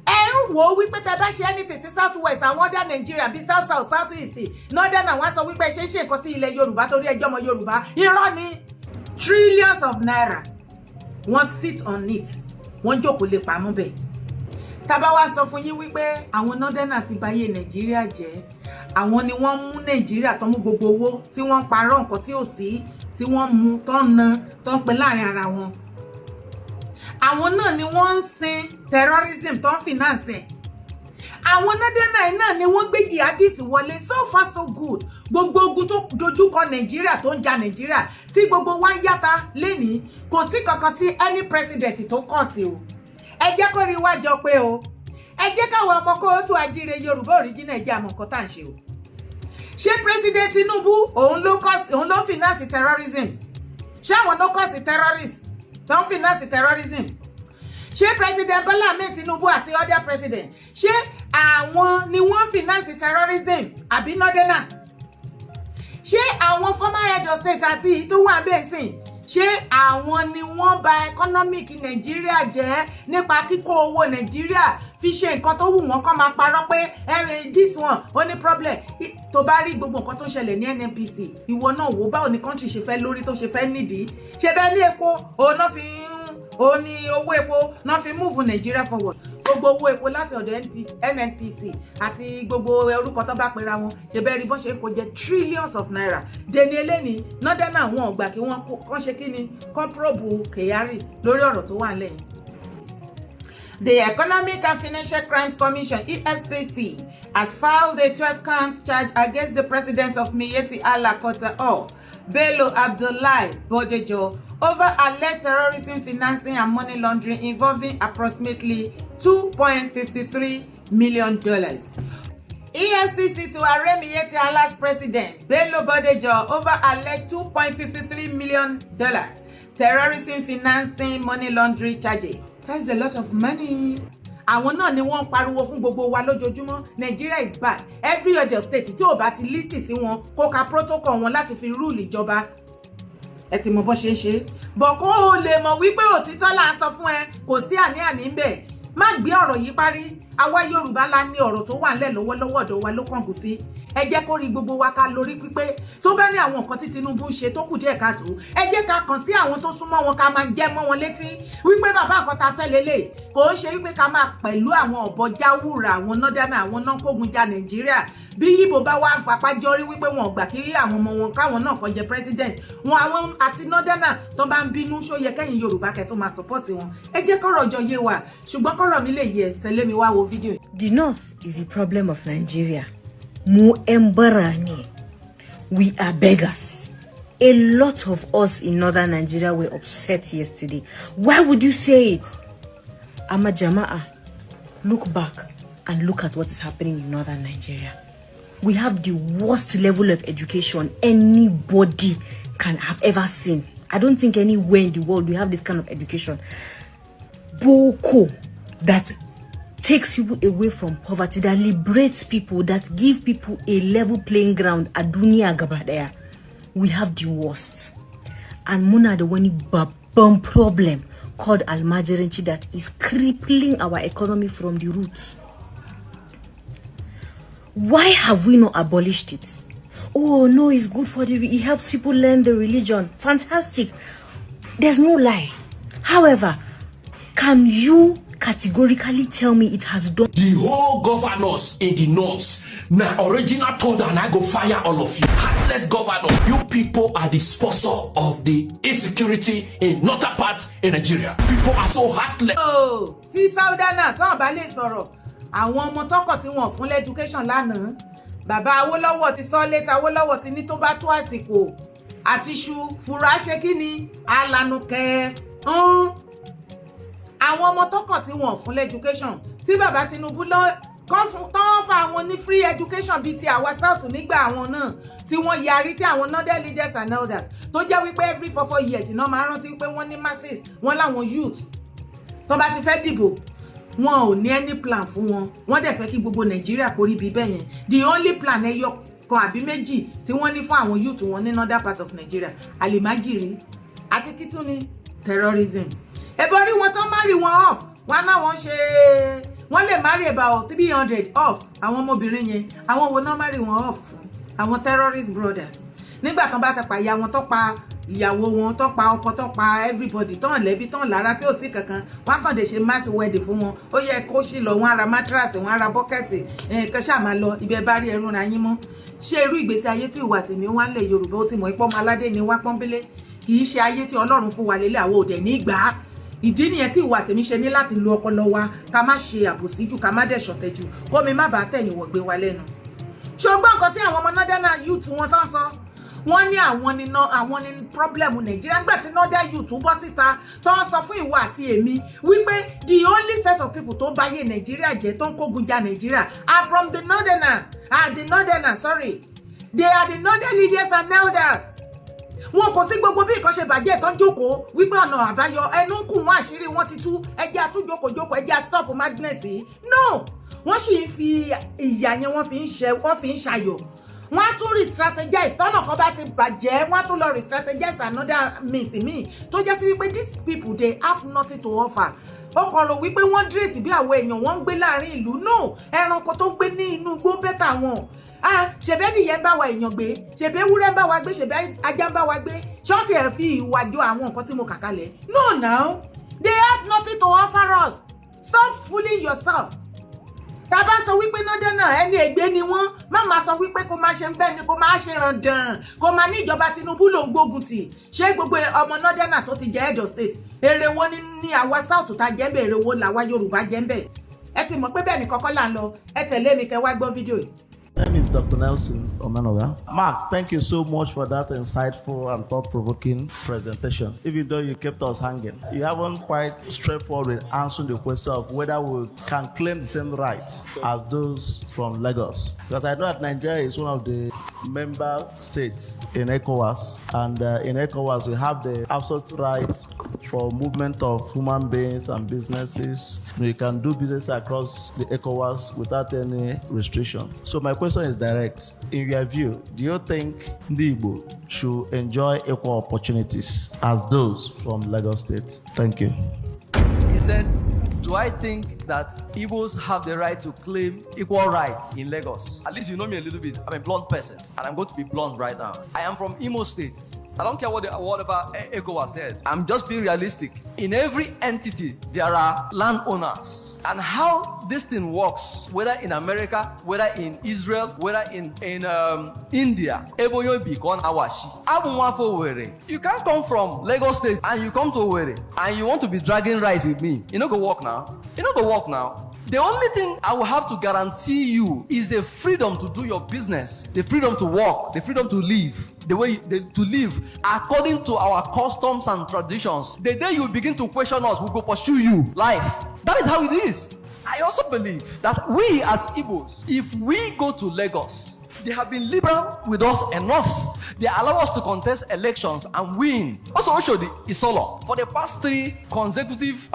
ẹ ń wò ó wípé tẹ bá ṣe anything sí south west àwọn ọdẹ Nàìjíríà bíi south east northern àwọn sọ wípé ṣe ń ṣe nǹkan sí ilẹ̀ Yorùbá torí ẹjọ́ ọmọ Yorùbá irọ́ ni trillions of naira wọ́n sit on it wọ́n jókòó lè pamọ́ bẹ́ẹ̀ tábà wá sọ fún yín wípé àwọn northern ti bayé Nàìjíríà jẹ́ àwọn ni wọ́n mú Nàìjíríà tó mú gbogbo owó tí wọ́n parọ́ nǹkan tí ò sí tí wọ́n mú tó ń ná tó ń pè láàrin ara wọn àwọn náà ni wọ́n ń sin terrorism tó ń finance àwọn northern náà ni wọ́n gbé jihadist wọlé so far so good gbogbo ogun tó dojúkọ Nàìjíríà tó ń ja Nàìjíríà tí gbogbo wa ń yàtá lénìí kò sí kankan tí any president tó kàn sí o ẹ jẹ́ kó rí wájọ pé o ẹ jẹ́ káwọn ọmọ kóòtù ajíire Yorùbá original jẹ́ àmọ́ nǹkan tá à ń ṣe o ṣé president Tinubu òun ló finance terrorism ṣé àwọn ló kọ́ sí terrorist tó ń finance terrorism ṣé president Bola Ahmed Tinubu àti other president ṣé àwọn ni wọ́n finance terrorism àbí northern ṣé àwọn former head of state àti tó wà bẹ́ẹ̀ sìn ṣé àwọn ni wọ́n bà economic Nàìjíríà jẹ́ nípa kíkó owó Nàìjíríà fi ṣe nǹkan tó wù wọ́n kàn máa parọ́ pé this one ó ní problem tó bá rí gbogbo nǹkan tó ṣẹlẹ̀ ní NNPC ìwọ náà wò báwo ni country ṣe fẹ́ lórí tó ṣe fẹ́ nídìí ṣe bẹ́ẹ̀ ní epo òun náà fi ó ní owó epo náà fi move Nigeria forward gbogbo owó epo láti ọ̀dọ̀ NNPC àti gbogbo orúkọ tó bá pera wọn ṣe bẹ́ẹ̀ rí bọ́n ṣe kó jẹ trillions of naira dẹni eléni northern àwọn ọ̀gbà kí wọ́n kàn ṣe kí ni kàn probe Kyari lórí ọ̀rọ̀ tó wà lẹ́yìn. The Economic and Financial Crimes Commission (EFCC) has filed a 12-count charge against the president of Miyetti Allah Kota Bello Abdullahi Bodejo over alleged terrorism financing and money laundering involving approximately $2.53 million. EFCC to arraign Miyetti Allah's president Bello Bodejo over alleged $2.53 million terrorism financing money laundering charges. That's a lot of money. àwọn náà ni wọ́n ń pariwo fún gbogbo wa lójoojúmọ́ Nigeria is bad every other state tí ò bá ti list sí wọn kó ka protocol wọn láti fi rule ìjọba ẹ ti mọ bó ṣe ń ṣe bọ̀ kó o lè mọ̀ wípé òtítọ́ là ń sọ fún ẹ kò sí àní-àní ń bẹ̀ má gbé ọ̀rọ̀ yìí parí àwa Yorùbá la ní ọ̀rọ̀ tó wà ńlẹ̀ lọ́wọ́lọ́wọ́ ọ̀dọ̀ wa ló kàn kù sí ẹ jẹ́ kó rí gbogbo wa ká lórí pípé tó bá ní àwọn nǹkan tí Tinubu ń ṣe tó kù díẹ̀ káàtó ẹ jẹ́ ká kàn sí àwọn tó súnmọ́ wọn ká máa jẹ́ mọ́ wọn létí wípé bàbá nǹkan ta fẹ́ lélẹ̀ kò ń ṣe wípé ká máa pẹ̀lú àwọn ọ̀bọ jáwúra àwọn nọ́dánà àwọn náà kógun ja Nàìjíríà bí Ìgbò bá wá ń fapá jọrí wípé wọn ò gbà kí àwọn ọmọ wọn káwọn náà kó jẹ president wọn àwọn àti nọ́dánà tó bá ń bínú ṣó yẹ kẹ́yìn Yorùbá kẹ́ tó máa support wọn ẹ jẹ́ kọ́rọ̀ jọ yé wa ṣùgbọ́n kọ́rọ̀ mi lè yẹ tẹ̀lé mi wá wo fídíò. The North is the problem of Nigeria. Mu embarani. We are beggars. A lot of us in northern Nigeria were upset yesterday. Why would you say it? Jama'a, look back and look at what is happening in northern Nigeria. We have the worst level of education anybody can have ever seen. I don't think anywhere in the world we have this kind of education. Boko, that takes people away from poverty, that liberates people, that give people a level playing ground at Dunia Gabadea. We have the worst. And Muna the one bomb problem called Almajirenchi that is crippling our economy from the roots. Why have we not abolished it? Oh no, it's good for it helps people learn the religion. Fantastic. There's no lie. However, can you categorically tell me it has done? The whole governors in the north, now original thunder and I go fire all of you. Heartless governor, you people are the sponsor of the insecurity in northern parts in Nigeria. People are so heartless. Oh, sí Saudana, tó bá lè sọ̀rọ̀. Àwọn ọmọ tọkọ tí wọ́n fún education lánàá. Bàbá Awólọ́wọ̀ ti sọ létà Awólọ́wọ̀ ti ní tó bá tó àsìkò. Àti ṣu fura ṣe kíni? Alanu kẹ́. Àwọn ọmọ tọkọ tí wọ́n fún education. Tí bàbá Tinubu lọ kàn fún tán fa àwọn ní free education bíi ti àwa South nígbà àwọn náà. Tí wọ́n yarí tí àwọn northern leaders and elders tó jẹ́ wípé every 4 years iná máa rántí pé wọ́n ní masses wọ́n láwọn youth tó bá ti fẹ́ dìbò wọn ò ní any plan fún wọn wọ́n dẹ̀ fẹ́ kí gbogbo Nàìjíríà kó rí bí bẹ́ẹ̀ yẹn the only plan ẹyọ kan àbí méjì tí wọ́n ní fún àwọn youth wọn ní northern part of Nigeria àlèmájìrí àti kítúni terrorism ẹ̀bọ̀ rí wọn tán marry wọn off wọn náà wọ́n ṣe wọ́n lè marry about 300 off àwọn ọmọbìnrin yẹn àwọn wo náà marry wọn off àwọn terrorist brothers nígbà tán bá ti pa ìyá wọn tó pa ìyàwó wọn tó pa ọkọ tó pa everybody tán lẹ́bí tán lára tí ò sí kankan wọ́n kàn dé ṣe mass wedding fún wọn ó yẹ kó sì lọ wọ́n ara mattress wọ́n ara bucket kan ṣáà máa lọ ibẹ̀ bá rí ẹrú ra yín mọ́ ṣé irú ìgbésí ayé tí ìwà tèmi wá lẹ̀ Yorùbá ó ti mọ̀ ipò ọmọ aládé ni wá pọ́nbélé kì í ṣe ayé tí Ọlọ́run fún wa lélẹ̀ àwọn òdẹ̀ ní ìgbà ìdí nìyẹn tí ìwà tèmi ṣe ní láti lo ọpọlọ wa ká má ṣe àbòsí jù ká má dẹ̀ ṣọ̀tẹ̀ jù kó mi má bàa tẹ̀yìn wọ̀ gbé wa lẹ́nu ṣùgbọ́n nǹkan tí àwọn ọmọ northern youth wọn tán sọ wọ́n ní àwọn ní problem Nàìjíríà nígbà tí northern youth bọ́ síta tó ń sọ fún ìwọ àti èmi wípé the only set of people tó báyé Nàìjíríà jẹ́ tó ń kógun ja Nàìjíríà are from the northerners sorry they are the northern leaders and elders wọn kò sí gbogbo bí nǹkan ṣe bàjẹ́ tó ń jókòó wípé ọ̀nà àbáyọ ẹnu kù wọn àṣírí wọn ti tú ẹjẹ́ àtúnjókòjókòó ẹjẹ́ stop madness yìí no wọ́n sì ń fi ìyà yẹn wọ́n fi ń ṣayọ̀ wọ́n á tún re-strategize tọ́nà kan bá ti bàjẹ́ wọ́n á tún lọ re-strategize another means mi tó jẹ́ sí wípé these people they have nothing to offer ó kàn rò wípé wọ́n dírèsì bí àwọn èèyàn wọ́n ń gbé láàrin ìlú no ẹranko tó gbé ní inú igbó bẹ́tà wọn ṣèbẹ́ nìyẹn ń bá wa èèyàn gbé ṣèbẹ́ ewúrẹ́ ń bá wa gbé ṣèbẹ́ ajá ń bá wa gbé ṣọ́ọ̀tì ẹ̀ fi ìwà jọ àwọn nǹkan tí mo kà kalẹ̀ no now they have nothing to offer us stop fooling yourself tá a bá sọ wípé nọ́dẹ́nà ẹni ègbé ni wọ́n má máa sọ wípé kó máa ṣe ń bẹ́ẹ̀ ni kó máa ṣe ràndàn kó máa ní ìjọba Tinubu ló ń gbógun tì ṣé gbogbo ọmọ nọ́dẹ́nà tó ti jẹ́ head of state èrè wo ní àwa South ta jẹ́ ń bẹ̀ èrè wo làwa Yorùbá jẹ́ ń bẹ̀ ẹ ti mọ̀ pé bẹ́ẹ̀ ni kọ́kọ́ là ń lọ ẹ tẹ̀lé mi kẹ́ wá gbọ́ fídíò yìí. My name is Dr. Nelson Omanoga. Max, thank you so much for that insightful and thought-provoking presentation. Even though you kept us hanging, you haven't quite straightforward answered the question of whether we can claim the same rights as those from Lagos. Because I know that Nigeria is one of the member states in ECOWAS, and in ECOWAS we have the absolute right for movement of human beings and businesses. You can do business across the ECOWAS without any restriction. So my question is direct. In your view, do you think the Igbo should enjoy equal opportunities as those from Lagos State? Thank you. He said, do I think that Igbos have the right to claim equal rights in Lagos? At least you know me a little bit. I'm a blunt person, and I'm going to be blunt right now. I am from Imo State. I don't care whatever ECOWAS said. I'm just being realistic. In every entity, there are landowners. And how this thing works, whether in America, whether in Israel, whether in India, you can't come from Lagos State and you come to Owerri and you want to be dragging rights with me. You know go work now. You know go work now. The only thing I will have to guarantee you is the freedom to do your business, the freedom to work, the freedom to live, to live according to our customs and traditions. The day you begin to question us, we go pursue you. Life. That is how it is. I also believe that we as Igbos, if we go to Lagos, they have been liberal with us enough. They allow us to contest elections and win. Also, Oshodi Isolo, for the past 3 consecutive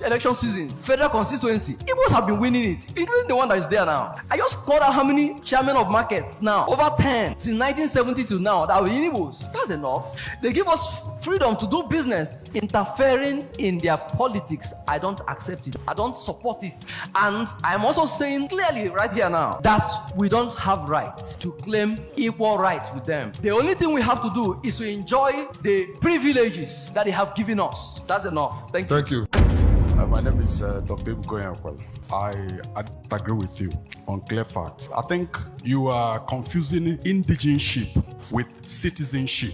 election seasons, federal constituency, Igbos have been winning it, including the one that is there now. I just called out how many chairmen of markets now, over 10 since 1970 to now, that were in Igbos. That's enough. They give us freedom to do business. Interfering in their politics, I don't accept it. I don't support it. And I'm also saying clearly right here now that we don't have rights to claim equal rights with them. The only thing we have to do is to enjoy the privileges that they have given us. That's enough. Thank you. Thank you. My name is Dr. Igboho. I agree with you on clear facts. I think you are confusing indigenship with citizenship.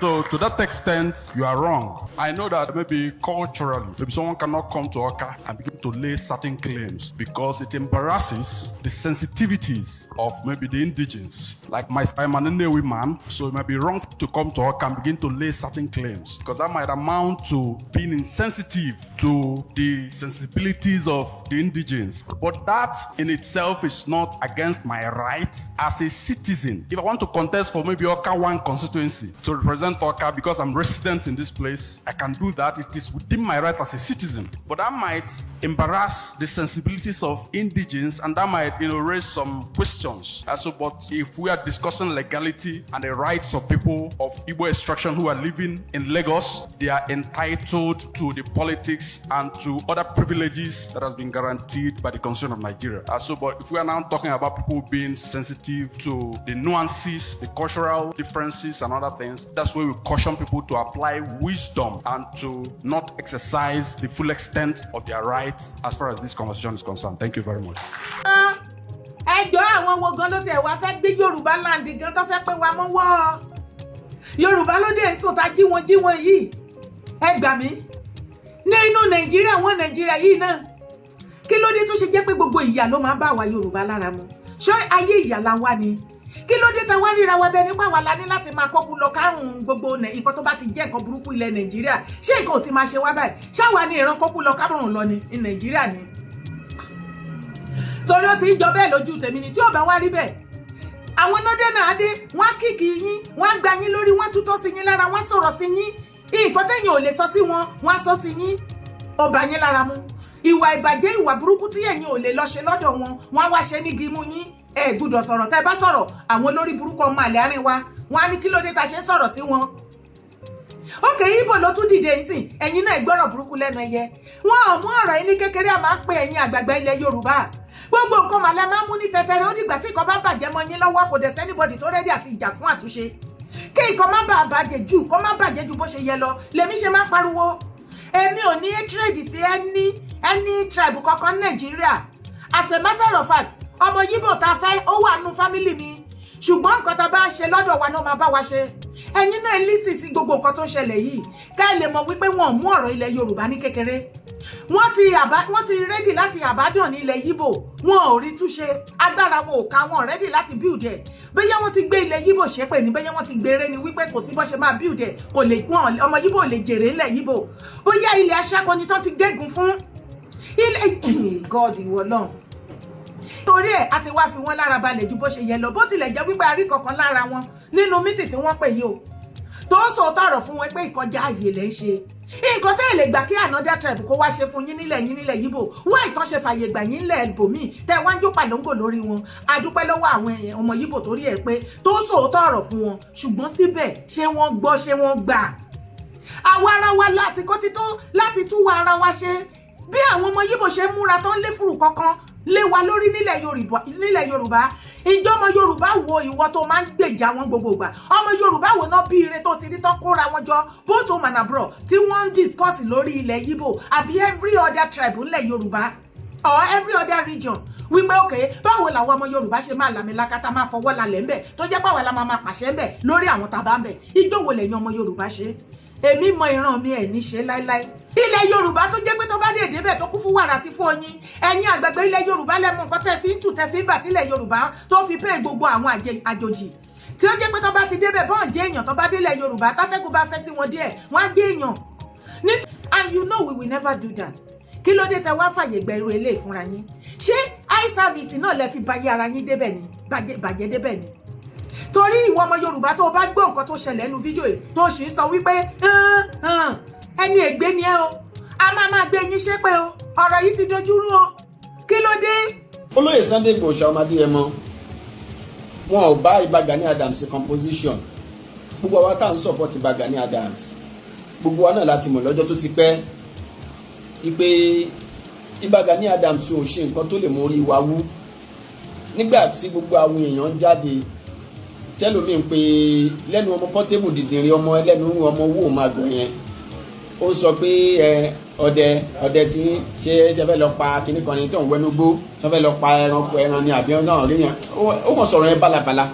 So to that extent, you are wrong. I know that maybe culturally, maybe someone cannot come to Oka and begin to lay certain claims because it embarrasses the sensitivities of maybe the indigens. Like I'm an Nnewi man, so it might be wrong to come to Oka and begin to lay certain claims because that might amount to being insensitive to the sensibilities of the indigens. But that in itself is not against my right as a citizen. If I want to contest for maybe Oka 1 constituency to represent Oka because I'm resident in this place, I can do that. It is within my right as a citizen. But that might embarrass the sensibilities of indigens and that might, raise some questions. But if we are discussing legality and the rights of people of Igbo extraction who are living in Lagos, they are entitled to the politics and to other privileges that has been guaranteed by the Constitution of Nigeria. But if we are now talking about people being sensitive to the nuances, the cultural differences and other things, that's where we caution people to apply wisdom and to not exercise the full extent of their rights as far as this conversation is concerned. Thank you very much. Ẹjọ́ àwọn wo gan ló tẹ̀ wá fẹ́ gbé Yorùbá láǹdì gan tó fẹ́ pé wa mọ́wọ́. Yorùbá ló dé sùn ta jí wọn yìí. Ẹ gbà mí. Nínú Nàìjíríà wọn Nàìjíríà yìí náà. Kí ló dé tó ṣe jẹ́ pé gbogbo ìyà ló máa bá wa Yorùbá lára mu? Ṣé ayé ìyà la wá ni? Kí ló dé ta wá ríra wa bẹ nípa wa la ní láti máa kọ́kú lọ kárùn gbogbo nǹkan tó bá ti jẹ́ nǹkan burúkú ilẹ̀ Nàìjíríà? Ṣé nǹkan ò ti máa ṣe wá báyìí? Ṣáwa ni ìran kọ́kú lọ kárùn lọ ní Nàìjíríà ni? Torí ó ti ń jọ bẹ́ẹ̀ lójú tèmi ni tí ò bá wá rí bẹ́ẹ̀. Àwọn nọ́dé náà dé, wọ́n á kíkì yín, wọ́n á gba yín lórí, wọ́n á tútọ́ sí yín lára, wọ́n á sọ̀rọ̀ sí yín. Nǹkan tẹ́yìn ò lè sọ sí wọn, wọ́n á sọ sí yín. Ó bá yín lára mu. Ìwà ìbàjẹ́ ìwà burúkú tí ẹ̀yin ò lè lọ ṣe lọ́dọ̀ wọn, wọ́n á wá ṣe ní gímú yín. Ẹ gbọ́dọ̀ sọ̀rọ̀ tẹ́ bá sọ̀rọ̀ àwọn olórí burúkú ọmọ àlè àárín wa, wọ́n á ní kí ló dé ta ṣe ń sọ̀rọ̀ sí wọn. Ókè Ìgbò ló tún dìde ìsìn, ẹ̀yin náà gbọ́rọ̀ burúkú lẹ́nu ẹyẹ. Wọ́n ò mú ọ̀rọ̀ yìí ní kékeré a máa ń pe ẹ̀yin àgbààgbà ilẹ̀ Yorùbá. Gbogbo nǹkan màlẹ́ máa ń mú ní tẹ̀tẹ̀rẹ̀ ó dìgbà tí nǹkan bá bàjẹ́ mọ́ yín lọ́wọ́ kò dẹ̀ sẹ́nibọ̀dì tó rẹ́dí àti ìjà fún àtúnṣe. Kí nǹkan má bàa bàjẹ́ jù kó má bàjẹ́ ju bó ṣe yẹ lọ lèmi ṣe máa pariwo. Èmi ò ní hatred sí any tribe kankan ní Nàìjíríà. As a matter of fact, ọmọ Yíbò ta fẹ́ ó wà nínú family mi. Ṣùgbọ́n nǹkan tá bá ń ṣe lọ́dọ̀ wa náà máa bá wa ṣe. Ẹ̀yin náà lísì sí gbogbo nǹkan tó ń ṣẹlẹ̀ yìí. Ká ẹ lè mọ̀ wípé wọn ò mú ọ̀rọ̀ ilẹ̀ Yorùbá ní kékeré. Wọ́n ti rẹ́dì láti àbádàn ní ilẹ̀ Yíbò. Wọn ò rí túnṣe. Agbára wọn ò ká wọn rẹ́dì láti build ẹ̀. Bóyá wọ́n ti gbé ilẹ̀ Yíbò ṣépè ní bóyá wọ́n ti gbére ni wípé kò sí bó ṣe máa build ẹ̀. Kò lè pọ́n ọmọ Yíbò lè jèrè ilẹ̀ Yíbò. Bóyá ilẹ̀ aṣákọni tán ti gégùn fún. Ilẹ̀ God ìwọ lọ́hùn. Torí ẹ̀ a ti wá fi wọ́n lára balẹ̀ ju bó ṣe yẹ lọ bó tilẹ̀ jẹ́ wípé a rí kankan lára wọn nínú mítì tí wọ́n pè yìí o. tó ń sòótọ́ ọ̀rọ̀ fún wọn pé ìkọjá ààyè lẹ́ ń ṣe nǹkan tẹ́ ẹ̀ lè gbà kí another tribe kó wá ṣe fún yín nílẹ̀ Yíbò wọ́n ìtàn ṣe fàyè gbà yín nílẹ̀ ibòmíì tẹ́ wá ń jó pàlóńgò lórí wọn adúpẹ́ lọ́wọ́ àwọn ọmọ Yíbò torí ẹ̀ pé tó ń sòótọ́ ọ̀rọ̀ fún wọn ṣùgbọ́n síbẹ̀ ṣé wọ́n gbọ́ ṣé wọ́n gbà àwa ara wa láti kó tító láti tú wa ara wa ṣe bí àwọn ọmọ Yíbò ṣe múra tó ń lé fùrù kankan lé wa lórí nílẹ̀ Yorùbá ìjọ ọmọ Yorùbá wo ìwọ tó máa ń gbèjà wọn gbogbo ìgbà ọmọ Yorùbá wo náà bí ire tó ti rí tó kóra wọn jọ both home and abroad tí wọ́n ń discuss lórí ilẹ̀ Yíbò àbí every other tribe nílẹ̀ Yorùbá or every other region wípé òkè báwo làwọn ọmọ Yorùbá ṣe máa làmìlakata máa fọwọ́ lálẹ́ ńbẹ̀ tó jẹ́ pàwọn la máa pàṣẹ ńbẹ̀ lórí àwọn tàbá ńbẹ̀ ìjọ wo lẹ́yìn ọmọ Yorùbá ṣe èmi mọ ìran mi ẹ̀ ní ṣe láíláí ilẹ̀ Yorùbá tó jẹ́ pé tó bá dé débẹ̀ tó kún fún wàrà àti fún oyin ẹ̀yin àgbègbè ilẹ̀ Yorùbá lẹ́mú nǹkan tẹ́ fi ń tù tẹ́ fi ń bà sílẹ̀ Yorùbá tó fi pé gbogbo àwọn àjòjì tí ó jẹ́ pé tó bá ti débẹ̀ bọ́n jẹ́ èèyàn tó bá délẹ̀ Yorùbá tátẹ́gùn bá fẹ́ sí wọn díẹ̀ wọ́n á gé èèyàn and you know we will never do that kí ló dé tẹ wá fàyè gba irú ilé ìfúnra yín ṣé eye service náà lẹ fi bayé ara yín débẹ̀ ni bàjẹ́ débẹ̀ ni torí ìwọ ọmọ Yorùbá tó bá gbọ́ nǹkan tó ṣẹlẹ̀ nínú fídíò yìí tó sì ń sọ wípé ẹni ègbé ni ẹ o a máa gbé yín ṣépè o ọ̀rọ̀ yìí ti dojúrú o kí ló dé. olóyè Sunday Igboho ọmọdé ẹ mọ wọn ò bá Ìbà Gani Adams composition gbogbo àwa tá à ń support Ìbà Gani Adams gbogbo wa náà láti mọ̀ lọ́jọ́ tó ti pẹ́ ipe Ìbà Gani Adams ò ṣe nǹkan tó lè mú orí wa wú nígbà tí gbogbo àwọn èèyàn jáde tẹ́lómi ń pe lẹ́nu ọmọ pọ́tébù dìdìrín ọmọ ẹlẹ́nu ọmọ owó máa gbọ̀ yẹn ó sọ pé ọdẹ tí ṣe fẹ́ lọ pa kíní kan ní tó ń wẹnugbó tó fẹ́ lọ pa ẹran ní àbí ọ̀nà ọ̀rẹ́ yẹn ó kàn sọ̀rọ̀ yẹn bálabàla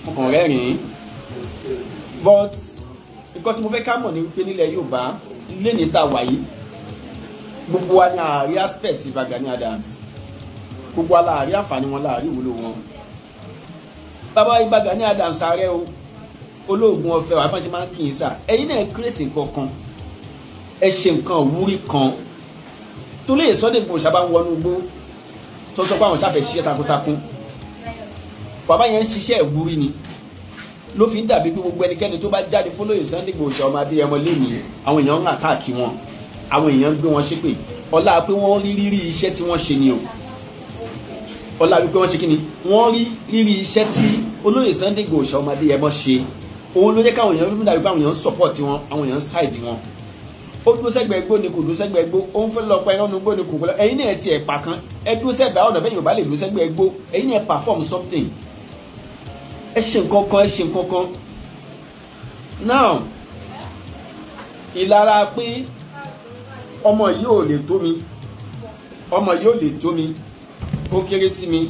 ó kàn rẹ́rìn-ín but nǹkan tí mo fẹ́ ká mọ̀ ní wípé nílẹ̀ Yorùbá ilé ní ta wàyí gbogbo wa ní àárí aspect Ìbà Gani Adams gbogbo wa láàrí àǹfààní wọn láàrí ìwúlò wọn bàbá Ìbà Gani Adams ààrẹ o olóògùn ọ̀fẹ́ wà bá ṣe máa ń kì í sà ẹ̀yin náà kírèsì nǹkan kan ẹ ṣe nǹkan òwúrí kan tó lè Sunday Igboho ṣàbá ń wọnú igbó tó sọ pé àwọn ṣàfẹ́ ṣiṣẹ́ takuntakun bàbá yẹn ń ṣiṣẹ́ ìwúrí ni ló fi ń dàbí pé gbogbo ẹnikẹ́ni tó bá jáde fún olóyè Sunday Igboho ọmọdé ẹmọ lẹ́nu àwọn èèyàn ń rà káàkiri wọn àwọn èèyàn ń gbé wọn ṣépè ọlá pé wọ́n rí rírí iṣẹ́ tí wọ́n ṣe ni o ọlá wípé wọ́n ṣe kí ni wọ́n rí rírí iṣẹ́ tí olóyè Sunday Igboho ọmọdé ẹmọ ṣe òun ló jẹ́ káwọn èèyàn fífún dàbí pé àwọn èèyàn ń support wọn àwọn èèyàn ń side wọn ó dúró sẹ́gbẹ̀ẹ́ gbó ni kò dúró sẹ́gbẹ̀ẹ́ gbó ó ń fẹ́ lọ pa ẹran nu gbó ni kò gbó ẹ̀yin náà ti ẹ̀ pa kan ẹ dúró sẹ́gbẹ̀ẹ́ ọ̀nà bẹ́ẹ̀ Yorùbá lè dúró sẹ́gbẹ̀ẹ́ gbó ẹ̀yin náà perform something ẹ ṣe nǹkan kan ẹ ṣe nǹkan kan now ìlara pé ọmọ yìí ò lè tó mi ọmọ yìí ò lè tó mi ó kéré sí mi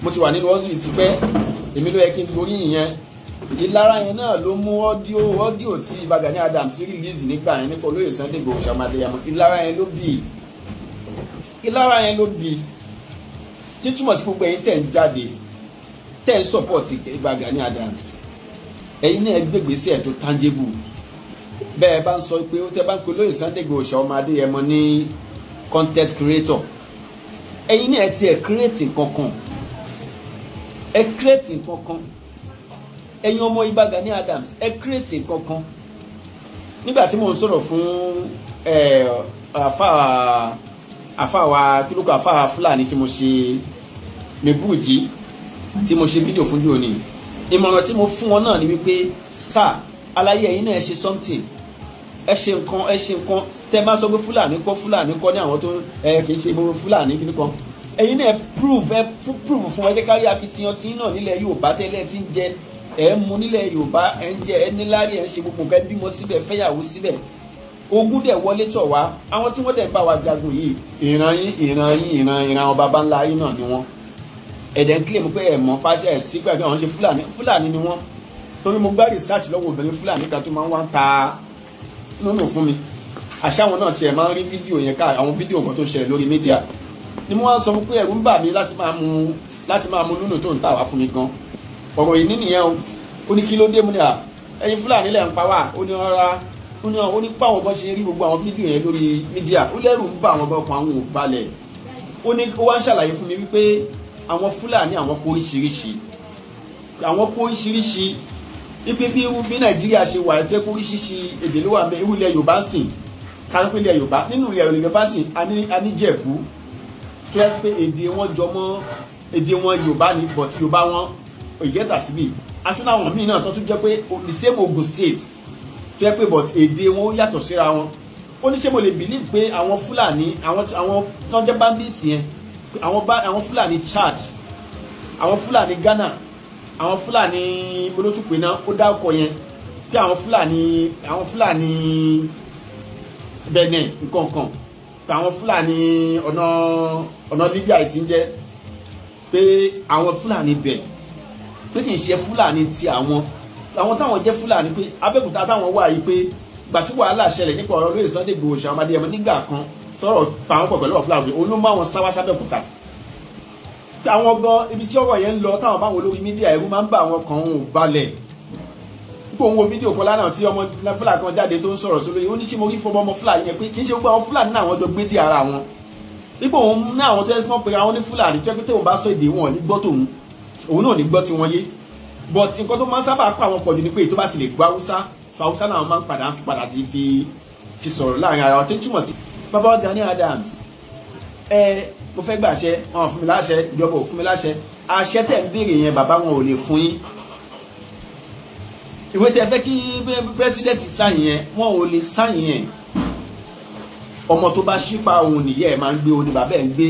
mo ti wà nínú ọdún yìí tipẹ́ èmi ló yẹ kí n gorí ìyẹn ìlara yẹn náà ló mú ọ́díò tí Ìbà Gani Adams release nígbà yẹn nípa olóyè Sunday Igboho ọmọdé yẹn ìlara yẹn ló bí títúmọ̀ sí gbogbo ẹ̀yin tẹ̀ ń jáde tẹ̀ ń support Ìbà Gani Adams ẹ̀yin náà gbégbèsè ẹ̀ tó tangible bẹ́ẹ̀ bá ń sọ pé ó tẹ́ bá ń pe olóyè Sunday Igboho ọmọdé yẹn ní content creator ẹ̀yin náà ti ẹ̀ create nǹkan kan ẹ̀yin ọmọ Ìbà Gani Adams ẹ create nǹkan kan nígbà tí mo ń sọ̀rọ̀ fún àfáà kílùkù àfáà Fúlàní tí mo ṣe mẹ́bùjì tí mo ṣe fídíò fún jòní ìmọ̀ràn tí mo fún wọn náà ni wípé sáà aláyé ẹ̀yin náà ẹ ṣe something ẹ ṣe nǹkan tẹ́ bá sọ pé Fúlàní kọ́ ní àwọn tó kì í ṣe gbogbo Fúlàní kí nìkan ẹ̀yin náà prove fún ẹ kárí akitiyan tí náà nílẹ̀ Yorùbá tẹ́lẹ̀ tí ń jẹ ẹ mú nílẹ̀ Yorùbá ẹ ń jẹ ẹ níláàrí ẹ ń ṣe gbogbo nǹkan bímọ síbẹ̀ fẹ́yàwó síbẹ̀ ogun dẹ̀ wọlé tọ̀ wá àwọn tí wọ́n dẹ̀ bá wa jagun yìí ìran àwọn baba ńlá yìí náà ni wọ́n ẹ̀dẹ̀ ń claim pé ẹ̀ mọ́ pàṣẹ ẹ̀ sí pé àwọn ṣe Fúlàní ni wọ́n torí mo gbá research lọ́wọ́ obìnrin Fúlàní kan tó máa ń wá ń ta nínú fún mi àṣàwọn náà tiẹ̀ máa ń rí fídíò yẹn ká àwọn fídíò nǹkan tó ṣẹlẹ̀ lórí mídíà ni mo wá sọ fún pé ẹ̀rù ń bà mí láti máa mu nínú tó ń tà wá fún mi gan ọ̀rọ̀ yìí nìyẹn o ó ní kí ló dé mu ni à ẹ̀yin Fúlàní lẹ̀ ń pa wá ó ní rárá ó ní pa àwọn bọ́ ṣe rí gbogbo àwọn fídíò yẹn lórí mídíà ó lẹ́rù ń bà àwọn ọkọ̀ àwọn ò balẹ̀ ó wá ń ṣàlàyé fún mi wípé àwọn Fúlàní àwọn kó oríṣiríṣi ipe bí Nàìjíríà ṣe wà ẹ̀tẹ́ kó oríṣiríṣi èdè ló wà mẹ́ irú ilẹ̀ Yorùbá sìn kárí pé ilẹ̀ Yorùbá nínú ilẹ̀ Yorùbá sìn a ní Jẹ̀bú tó yẹ sí pé èdè wọn jọmọ́ èdè wọn Yorùbá ni but Yorùbá wọn ìgẹ́ta síbí àtúntò àwọn míì náà tó tún jẹ́ pé the same Ogun State tó yẹ pé but èdè wọn ó yàtọ̀ síra wọn ó ní ṣé mo lè believe pé àwọn Fúlàní àwọn tó ń jẹ́ bandits yẹn àwọn Fúlàní Chad àwọn Fúlàní Ghana àwọn Fúlàní bolótùpé náà ó dá ọkọ̀ yẹn pé àwọn Fúlàní Benin nǹkan pé àwọn Fúlàní ọ̀nà Libya ti ń jẹ́ pé àwọn Fúlàní bẹ̀ pé kì í ṣe Fúlàní ti àwọn táwọn jẹ́ Fúlàní pé Abẹ́òkúta táwọn wà yìí pé gbà tí wàhálà ṣẹlẹ̀ nípa ọ̀rọ̀ lóye Sunday Igboho Ṣàwọn Adéyẹmọ nígbà kan tọrọ pa àwọn pọ̀ pẹ̀lú Fúlàní olóńgbò àwọn sáwá sábẹ́òkúta àwọn gan ibi tí ọ̀rọ̀ yẹn ń lọ táwọn báwọn olórí mídíà ẹ̀rú máa ń bá àwọn kan ò balẹ̀ nípò òun wo fídíò kan lánàá tí ọmọ Fúlàní kan jáde tó ń sọ̀rọ̀ sórí ó ní ṣé mo rí fọmọ ọmọ Fúlàní yẹn pé kì í ṣe gbogbo àwọn Fúlàní náà àwọn jọ gbé dé ara wọn nípò òun ní àwọn tó yẹ kí wọ́n pe àwọn ní Fúlàní tó yẹ pé tóun bá sọ èdè wọn ní gbọ́ tòun òun náà ní gbọ́ tí wọ́n yé but nǹkan tó máa ń sábà pa àwọn pọ̀jù ni pé tó bá ti lè gbọ́ Haúsá so Haúsá náà máa ń padà fi sọ̀rọ̀ láàrin ara wọn tí ń túmọ̀ sí bàbá Gani Adams mo fẹ́ gbàṣẹ wọn ò fún mi láṣẹ ìjọba ò fún mi láṣẹ àṣẹ tẹ̀ ń béèrè yẹn bàbá wọn ò lè fún yín ìwé tẹ́ fẹ́ kí pírẹsidẹ́ǹtì sáyìn yẹn wọn ò lè sáyìn yẹn ọmọ tó bá ṣípa òun nìyẹn ẹ̀ máa ń gbé òun ni bàbá ẹ̀ ń gbé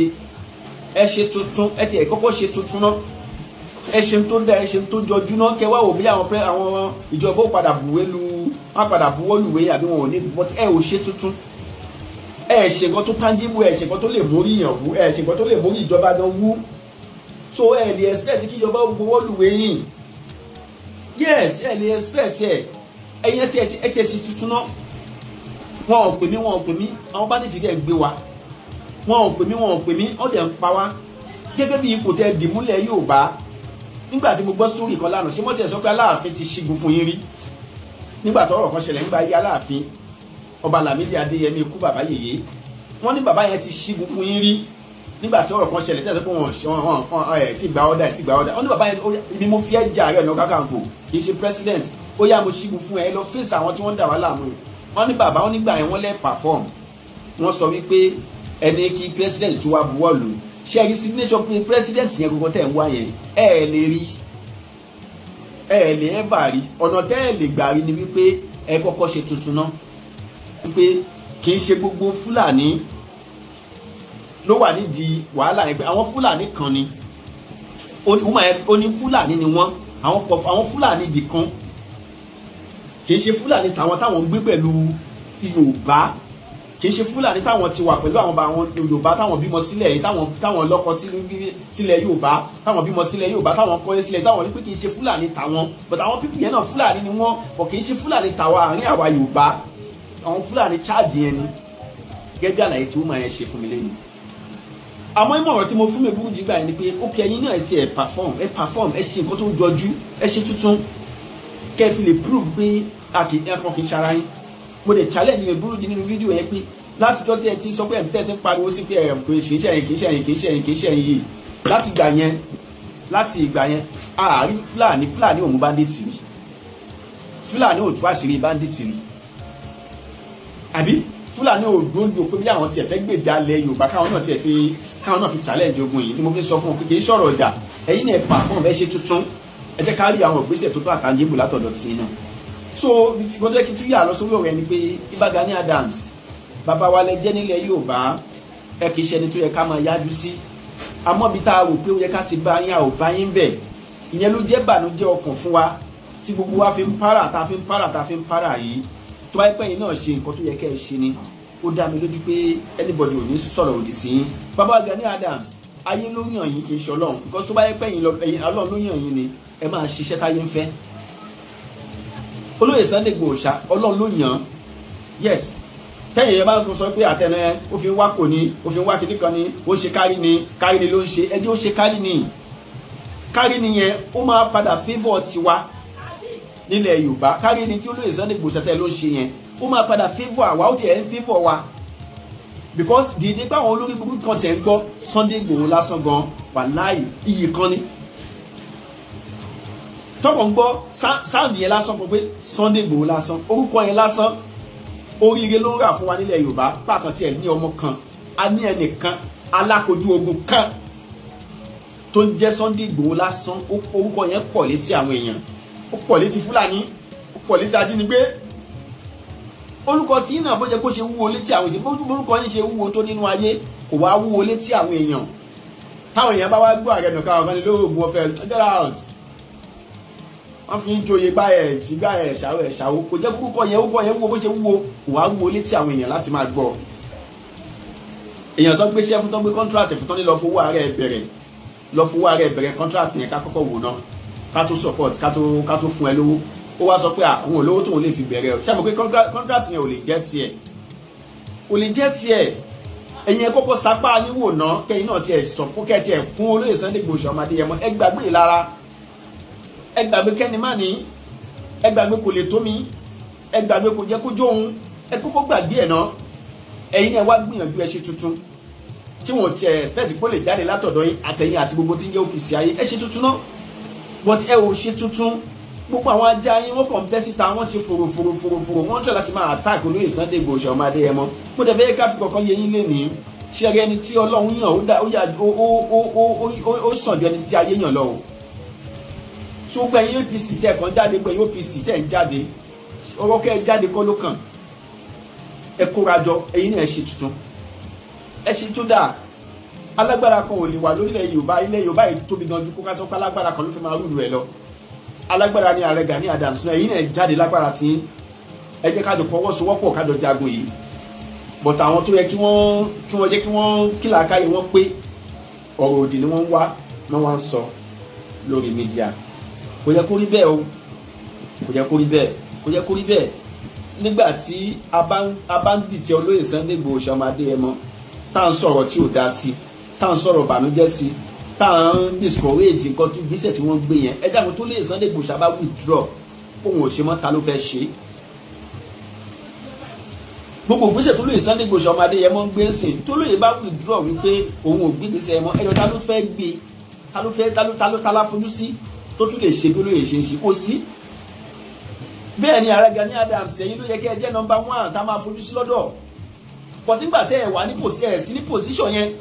ẹ ṣe tuntun ẹ tiẹ̀ kọ́kọ́ ṣe tuntun náà ẹ ṣe tó dá ẹ ṣe tó jọjú náà kẹwàá òbí àwọn ìjọba ó padà buwọ́lùwé àbí wọn ò ní but ẹ ò ṣe tuntun ẹ ṣe nǹkan tó tangible ẹ ṣe nǹkan tó lè mórí yàn wú ẹ ṣe nǹkan tó lè mórí ìjọba gan wú so ẹ lè expect kí ìjọba buwọ́lùwé yìí yes ẹ lè expect ẹyin ẹ tẹ ṣe tuntun náà wọn ò pè mí àwọn bá nìjì dẹ̀ ń gbé wa wọn ò pè mí wọ́n dẹ̀ ń pa wá gẹ́gẹ́ bí ipò tẹ dìmúlẹ̀ Yorùbá nígbà tí mo gbọ́ story kan lánàá ṣé mo tiẹ̀ sọ pé Aláàfin ti ṣígun fún yín rí nígbà tó ọ̀rọ̀ kan ṣẹlẹ̀ nígbà yí Aláàfin Ọba Lámídì Adéyẹmí ikú bàbá yèyé wọ́n ní bàbá yẹn ti ṣígun fún yín rí nígbà tí ọ̀rọ̀ kan ṣẹlẹ̀ tẹ́sí pé wọ́n ti gba ọ̀dà wọ́n ní bàbá yẹn ibi mo fi ẹ́ jà Ààrẹ Ọ̀nà Kakanfò kì í ṣe president ó yá mo ṣígun fún ẹ lọ fèsì àwọn tí wọ́n ń dà wá láàmú wọ́n ní bàbá wọn nígbà yẹn wọ́n lẹ́ perform wọ́n sọ wípé ẹni kí president tó wá buwọ́lù ṣe rí signature pé president yẹn gbogbo tẹ̀ ń wá yẹn ẹ lè ẹ́fà rí ọ̀nà tẹ́ ẹ lè gbà rí ni wípé ẹ kọ́kọ́ ṣe tuntun náà wípé kì í ṣe gbogbo Fúlàní ló wà nídìí wàhálà yẹn pé àwọn Fúlàní kan ni ó ní Fúlàní ni wọ́n àwọn Fúlàní ibì kan kì í ṣe Fúlàní táwọn ń gbé pẹ̀lú Yorùbá kì í ṣe Fúlàní táwọn ti wà pẹ̀lú àwọn Yorùbá táwọn bímọ sílẹ̀ yìí táwọn lọ́kọ sílẹ̀ Yorùbá táwọn bímọ sílẹ̀ Yorùbá táwọn kọ́lé sílẹ̀ táwọn ní pé kì í ṣe Fúlàní táwọn but àwọn pípì yẹn náà Fúlàní ni wọ́n but kì í ṣe Fúlàní táwa àárín àwa Yorùbá àwọn Fúlàní cháàjì yẹn ni gẹ́gẹ́ bí àlàyé tí ó máa yẹn ṣe fún mi lẹ́nu àmọ́ ìmọ̀ràn tí mo fún mi burú jù gbà yẹn ni pé ó kí ẹyin náà ti ẹ̀ perform ẹ ṣe nǹkan tó jọjú ẹ ṣe tuntun kẹ́ ẹ fi lè prove pé ẹ̀kan kì í ṣara yín mo lè challenge mi burú jù nínú fídíò yẹn pé látijọ́ tí ẹ ti sọ pé ẹ̀ tẹ́ ti ń pariwo sí pé ẹ̀ kì í ṣe ẹ̀yìn yìí láti ìgbà yẹn àárín Fúlàní òun bandits rí Fúlàní ò tú àṣírí bandits rí àbí Fúlàní ò gbóńdò pé bí àwọn tiẹ̀ fẹ́ gbèjà lẹ̀ Yorùbá káwọn náà fi challenge ogun yìí ni mo fi sọ fún wọn pé kì í ṣọ̀rọ̀ ọjà ẹ̀yin náà perform ẹ ṣe tuntun ẹ jẹ́ ká rí àwọn ìgbésẹ̀ tó tó àtàǹjẹ́bù látọ̀dọ̀ tí náà so gbọ́dọ̀ kí tún yà lọ sórí ọ̀rọ̀ ẹni pé Ìbà Gani Adams bàbá wa lẹ jẹ́ nílẹ̀ Yorùbá ẹ kì í ṣe ẹni tó yẹ ká máa yájú sí àmọ́ bí tá a rò pé ó yẹ ká ti bá yín a ò bá yín bẹ̀ ìyẹn ló jẹ́ bànújẹ́ ọkàn fún wa tí gbogbo wa fi ń para yìí tó bá yẹ pé ẹ̀yin náà ṣe nǹkan tó yẹ kẹ́ ẹ ṣe ni ó dá mi lójú pé anybody ò ní sọ̀rọ̀ òdì sí yín bàbá Gani Adams ayé ló yàn yín kì í ṣe Ọlọ́run because tó bá yẹ pé ẹ̀yin Ọlọ́run ló yàn yín ni ẹ máa ṣiṣẹ́ táyé ń fẹ́ olóyè Sunday Igboho Ọlọ́run ló yàn yes tẹ́yìn yẹn bá sọ pé àtẹnẹ ó fi wá kò ní ó fi wá kíní kan ní ó ṣe kárí ni ló ń ṣe ẹjẹ́ ó ṣe kárí ni yẹn ó máa padà favour tiwa nílẹ̀ Yorùbá kárí ni tí olóyè Sunday Igboho ló ń ṣe yẹn ó máa padà favour àwa ó tiẹ̀ ń favour wa because dìde pé àwọn olórí burúkú kan tẹ̀ ń gbọ́ Sunday Igboho lásán gan wàláhì iyì kan ni tọkàn gbọ́ sáàmì yẹn lásán pé Sunday Igboho lásán orúkọ yẹn lásán oríire ló ń rà fún wa nílẹ̀ Yorùbá pàkan tí ẹ̀ ní ọmọ kan a ní ẹnìkan alákojú ogun kan tó ń jẹ́ Sunday Igboho lásán orúkọ yẹn pọ̀ létí àwọn èèyàn ó pọ̀ létí Fúlàní ó pọ̀ létí ajínigbé orúkọ tí náà bó jẹ́ kó ṣe wúwo létí àwọn èèyàn orúkọ yẹn ṣe wúwo tó nínú ayé kò wá wúwo létí àwọn èèyàn táwọn èèyàn bá wá gbọ́ ààrẹ nìkan ọ̀gá ni lóògùn ọ̀fẹ́ get out wọ́n fi ń joyè báyẹ̀ ṣìgbà ẹ̀ ṣàwó kò jẹ́ orúkọ yẹn wúwo bó ṣe wúwo kò wá wúwo létí àwọn èèyàn láti máa gbọ́ èèyàn tó gbéṣẹ́ fún tó gbé contract fún tó ní lọ fowó ààrẹ bẹ̀rẹ̀ contract yẹn ká kọ́kọ́ wò náà ká tó support ká tó fún ẹ lówó ó wá sọ pé àwọn olówó tóun lè fi bẹ̀rẹ̀ ṣé àmọ́ pé contract yẹn ò lè jẹ́ tiẹ̀ ẹ̀yin kọ́kọ́ sapá yín wò ná kẹ́yìn náà tiẹ̀ sọ̀kún kẹ́ tiẹ̀ kún olóyè Sunday Igboho ọmọdé yẹn mọ́ ẹ gbàgbé ìlara ẹ gbàgbé kẹ́ni má ní ẹ gbàgbé kò lè tó mi ẹ gbàgbé kò jẹ́ kó jó òun ẹ kọ́kọ́ gbàgbé ẹ̀ náà ẹ̀yin náà wá gbìyànjú ẹ ṣe tuntun tí wọn ti expect kó lè jáde látọ̀dọ̀ yín àtẹ̀yìn àti gbogbo tí ń jẹ́ OPC ayé ẹ ṣe tuntun náà but ẹ ò ṣe tuntun gbogbo àwọn ajá yín wọ́n kàn bẹ́ síta wọ́n ṣe fòròfòrò wọ́n tẹ̀ láti máa attack olóyè Sunday Igboho ọmọdé ẹ mọ́ mo dẹ̀ fẹ́ ká fi kọ̀ọ̀kan yẹ yín lé ní ṣé ẹni tí Ọlọ́run yàn ó sàn ju ẹni tí ayé yàn lọ o ṣùgbọ́n ẹ̀yin APC tẹ̀ kàn jáde gbẹ̀yìn OPC tẹ̀ ń jáde ọwọ́ kẹ́ ẹ jáde kọ́ ló kàn ẹ kórajọ ẹ̀yin náà ẹ ṣe tuntun ẹ ṣe tó dáa alágbára kan ò lè wà lórílẹ̀ Yorùbá ilẹ̀ Yorùbá yìí tóbi gan ju kó ká sọ pé alágbára kan ló fi máa rúlu ẹ lọ alágbára ní ààrẹ Gani Adams náà ẹ̀yin náà jáde lágbára tí ẹ jẹ́ kájọ fọwọ́sowọ́pọ̀ kájọ jagun yìí but àwọn tó yẹ kí wọ́n jẹ́ kí wọ́n kílà káyé wọ́n pé ọ̀rọ̀ òdì ni wọ́n wá ń sọ lórí mídíà kò yẹ kó rí bẹ́ẹ̀ o kò yẹ kó rí bẹ́ẹ̀ nígbà tí a bá ń dìtẹ̀ olóyè Sunday Igboho ọmọdé ẹ mọ́ tá à ń sọ̀rọ̀ tí ò dá sí tá à ń sọ̀rọ̀ bànújẹ́ sí tá à ń discourage nǹkan tó gbèsè tí wọ́n gbé yẹn ẹjẹ́ àwọn tó lè Sunday Igboho bá withdraw òun ò ṣe mọ́ ta ló fẹ́ ṣe gbogbo gbèsè tó lè Sunday Igboho ọmọdé yẹn mọ́ ń gbé sìn tó lè bá withdraw wípé òun ò gbé gbèsè yẹn mọ́ ẹ̀yọ́ ta ló fẹ́ gbé ta ló fojú sí tó tún lè ṣe bí olóyè ṣe ń ṣe kó sí bẹ́ẹ̀ ni ààrẹ Gani Adams ẹ̀yin ló yẹ kẹ́ ẹ jẹ́ number 1 tá a máa fojú sí lọ́dọ̀ but nígbà tẹ́ ẹ wà ní sí ní position yẹn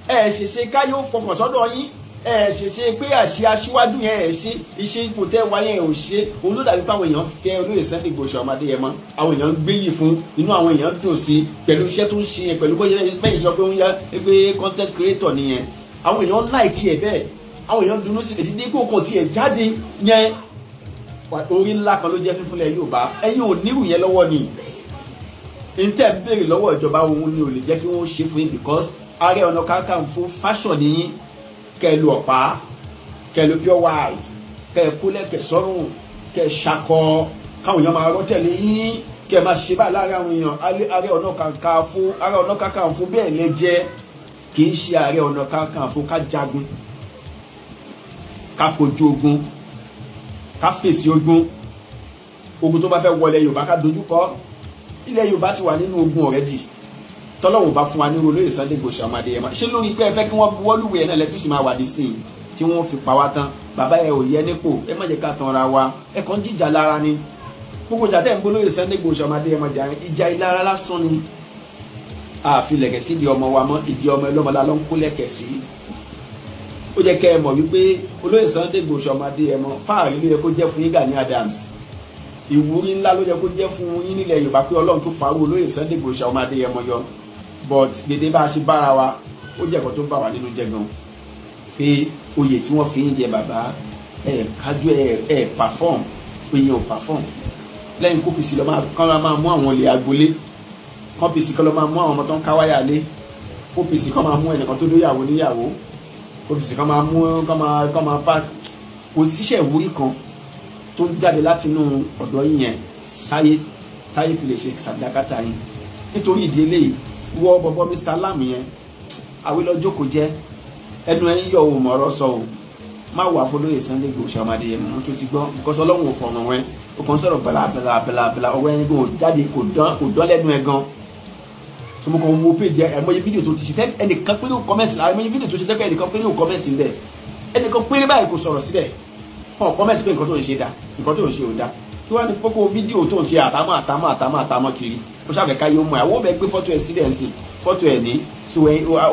ẹ ṣèṣe káyé ó fọkàn sọ́dọ̀ yín ẹ ṣèṣe pé àṣẹ aṣíwájú yẹn ẹ ṣe iṣẹ́ ipò tẹ́ wá yẹn ò ṣe òun ló dàbí pé àwọn èèyàn fẹ́ olóyè Sunday Igboho ọmọdé yẹn mọ́ àwọn èèyàn ń gbé yìí fún inú àwọn èèyàn dùn sí pẹ̀lú iṣẹ́ tó ń ṣe yẹn pẹ̀lú bẹ́ẹ̀ sọ pé ó ń yá pé content creator nìyẹn àwọn èèyàn láìkí ẹ̀ bẹ́ẹ̀ àwọn èèyàn dunú sí èdè kó kàn tiẹ̀ jáde yẹn orí ńlá kan ló jẹ́ fífúnlẹ̀ Yorùbá ẹ̀yin ò nírù yẹn lọ́wọ́ ni ntẹ́ ń béèrè lọ́wọ́ ìjọba òun ni ò lè jẹ́ kí wọ́n ṣe fún yín because Ààrẹ Ọ̀nà Kakanfò fashion yín kẹ́ ẹ lu ọ̀pá kẹ́ ẹ lu pure white kẹ́ ẹ kólẹ̀ kẹ́ sọ́rùn kẹ́ ẹ ṣakọ káwọn èèyàn máa rọ́tẹ̀lé yín kẹ́ ẹ máa ṣe báyìí láàrin àwọn èèyàn Ààrẹ Ọ̀nà Kakanfò bẹ́ẹ̀ lẹ jẹ́ kì í ṣe Ààrẹ Ọ̀nà Kakanfò ká jagun ká kojú ogun ká fèsì ogun tó bá fẹ́ wọlé Yorùbá ká dojú kọ ilẹ̀ Yorùbá ti wà nínú ogun already tọ́lọ́wọ́ bá fún wa ní olóyè Sunday Igboho ọmọdé yẹn ṣé lórí pé ẹ fẹ́ kí wọ́n buwọ́lùwẹ̀ náà lẹ́tùsì máa wà dé sí i tí wọ́n fi pa wá tán bàbá ẹ ò yẹ nípò ẹ má jẹ́ ká tan ra wa ẹ kàn jíjà lára ni gbogbo ìjà tẹ̀ ń bọ́ olóyè Sunday Igboho ọmọdé yẹn jà ìjà ìlara lásán ni àfi lẹ̀kẹ̀ sí ìdí ọmọ wa mọ́ ìdí ọmọ ẹlọ́mọlá ló ń kó lẹ̀kẹ̀ sí ó jẹ́ kẹ́ ẹ mọ̀ wípé olóyè Sunday Igboho ọmọdé yẹn mọ́ fáàrí ló yẹ kó jẹ́ fún yín Gani Adams ìwúrí ńlá ló yẹ kó jẹ́ fún yín nílẹ̀ Yorùbá pé Ọlọ́run tún farú olóyè Sunday Igboho ọmọdé yẹn mọ́ yọ but dédé bá a ṣe bára wa ó jẹ́ ẹ̀kọ́ tó bá wà nínú jẹ́ gan pé oyè tí wọ́n fi ń jẹ bàbá kájú perform oyè ò perform lẹ́yìn kó pèsè kọ́ máa mú àwọn olè agbolé kọ́ pèsè kọ́ máa mú àwọn ọmọ tó ń káwáyà lé kó pèsè kọ́ máa mú ẹnìkan tó dóyàwó níyàwó kó pèsè kọ́ máa mú kọ́ máa bá kò síṣẹ́ ìwúrí kan tó ń jáde láti inú ọ̀dọ́ yìí yẹn táyé fi lè ṣe sàdákàtà yìí nítorí ìdí eléyìí wọ́ bọ̀bọ̀ Mr. Lam yẹn àwílọ́jọ́ kò jẹ́ ẹnu ẹ̀ ń yọ òun mọ̀ọ́rọ́ sọ o má wà fọlọ́yè Sunday Igboho ọmọdé yẹn mọ́ tó ti gbọ́ because Ọlọ́run ò fọ̀rọ̀ wẹ́n o kàn sọ̀rọ̀ bẹ̀là ọwọ́ ẹni gan jáde kò dán lẹ́nu ẹ̀ gan tó mo kàn wo page ẹ̀mọye fídíò tó ti ṣe tẹ́ ẹnìkan péré ò kọ́mẹ̀ntì ẹ̀mọye fídíò tó ṣe tẹ́kọ̀ ẹnìkan péré ò kọ́mẹ̀ntì ńbẹ̀ ẹnìkan péré báyìí kò sọ̀rọ̀ síbẹ̀ wọn kọ́mẹ̀tì pé nǹkan tó ń ṣe dá nǹkan tó ń ṣe ò dá kí wọ́n á ní kókó fídíò tó ń ṣe àtàmọ́ kiri ó ṣàfẹ́ káyé ó mọ̀ ẹ̀ àwọn ọbẹ̀ gbé fọ́tò ẹ̀ sílẹ̀ sí fọ́tò ẹ̀ ní tí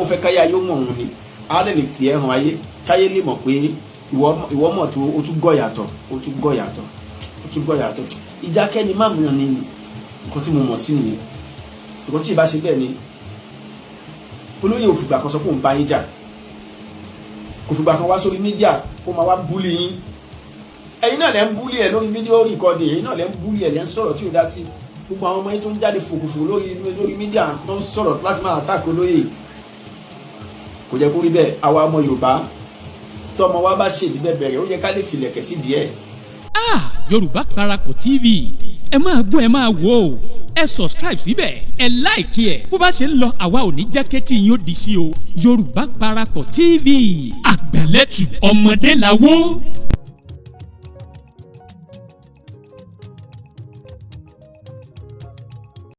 ó fẹ́ káyé ayé ó mọ̀ òun ni á lè fi ẹ̀ hàn ayé káyé lè mọ̀ pé ìwọ mọ̀ tó o tún gọ̀ yàtọ̀ ìjà kẹ́ni má mìíràn ni nǹkan tí mo mọ̀ sí nìyẹn nǹkan tí ì bá ṣe bẹ́ẹ̀ ni olóyè òfìgbà kan sọ pé òun bá yín jà kò fìgbà kan wá sórí mídíà kó máa wá búlì yín ẹ̀yin náà lẹ ń búlì ẹ̀ lórí fídíò rìkọ́dì ẹ̀yin náà lẹ ń búlì ẹ̀ lẹ ń sọ̀rọ̀ tí ò dá sí gbogbo àwọn ọmọ yín tó ń jáde fòkòfò lórí mídíà tó ń sọ̀rọ̀ láti máa àtàkì olóyè kò jẹ́ kó rí bẹ́ẹ̀ àwa ọmọ Yorùbá tọmọ wa bá ṣèdí bẹ́ẹ̀ bẹ̀rẹ̀ ó yẹ ká lè filẹ̀kẹ̀ sí díẹ̀. Yorùbá Parapọ̀ TV ẹ máa gbọ́ ẹ máa wò ó ẹ subscribe síbẹ̀ ẹ like ẹ bó bá ṣe ń lọ àwa ò ní jẹ́ kétí yín ó di sí o Yorùbá Parapọ̀ TV àgbàlẹ́tù ọmọdé làwọ̀.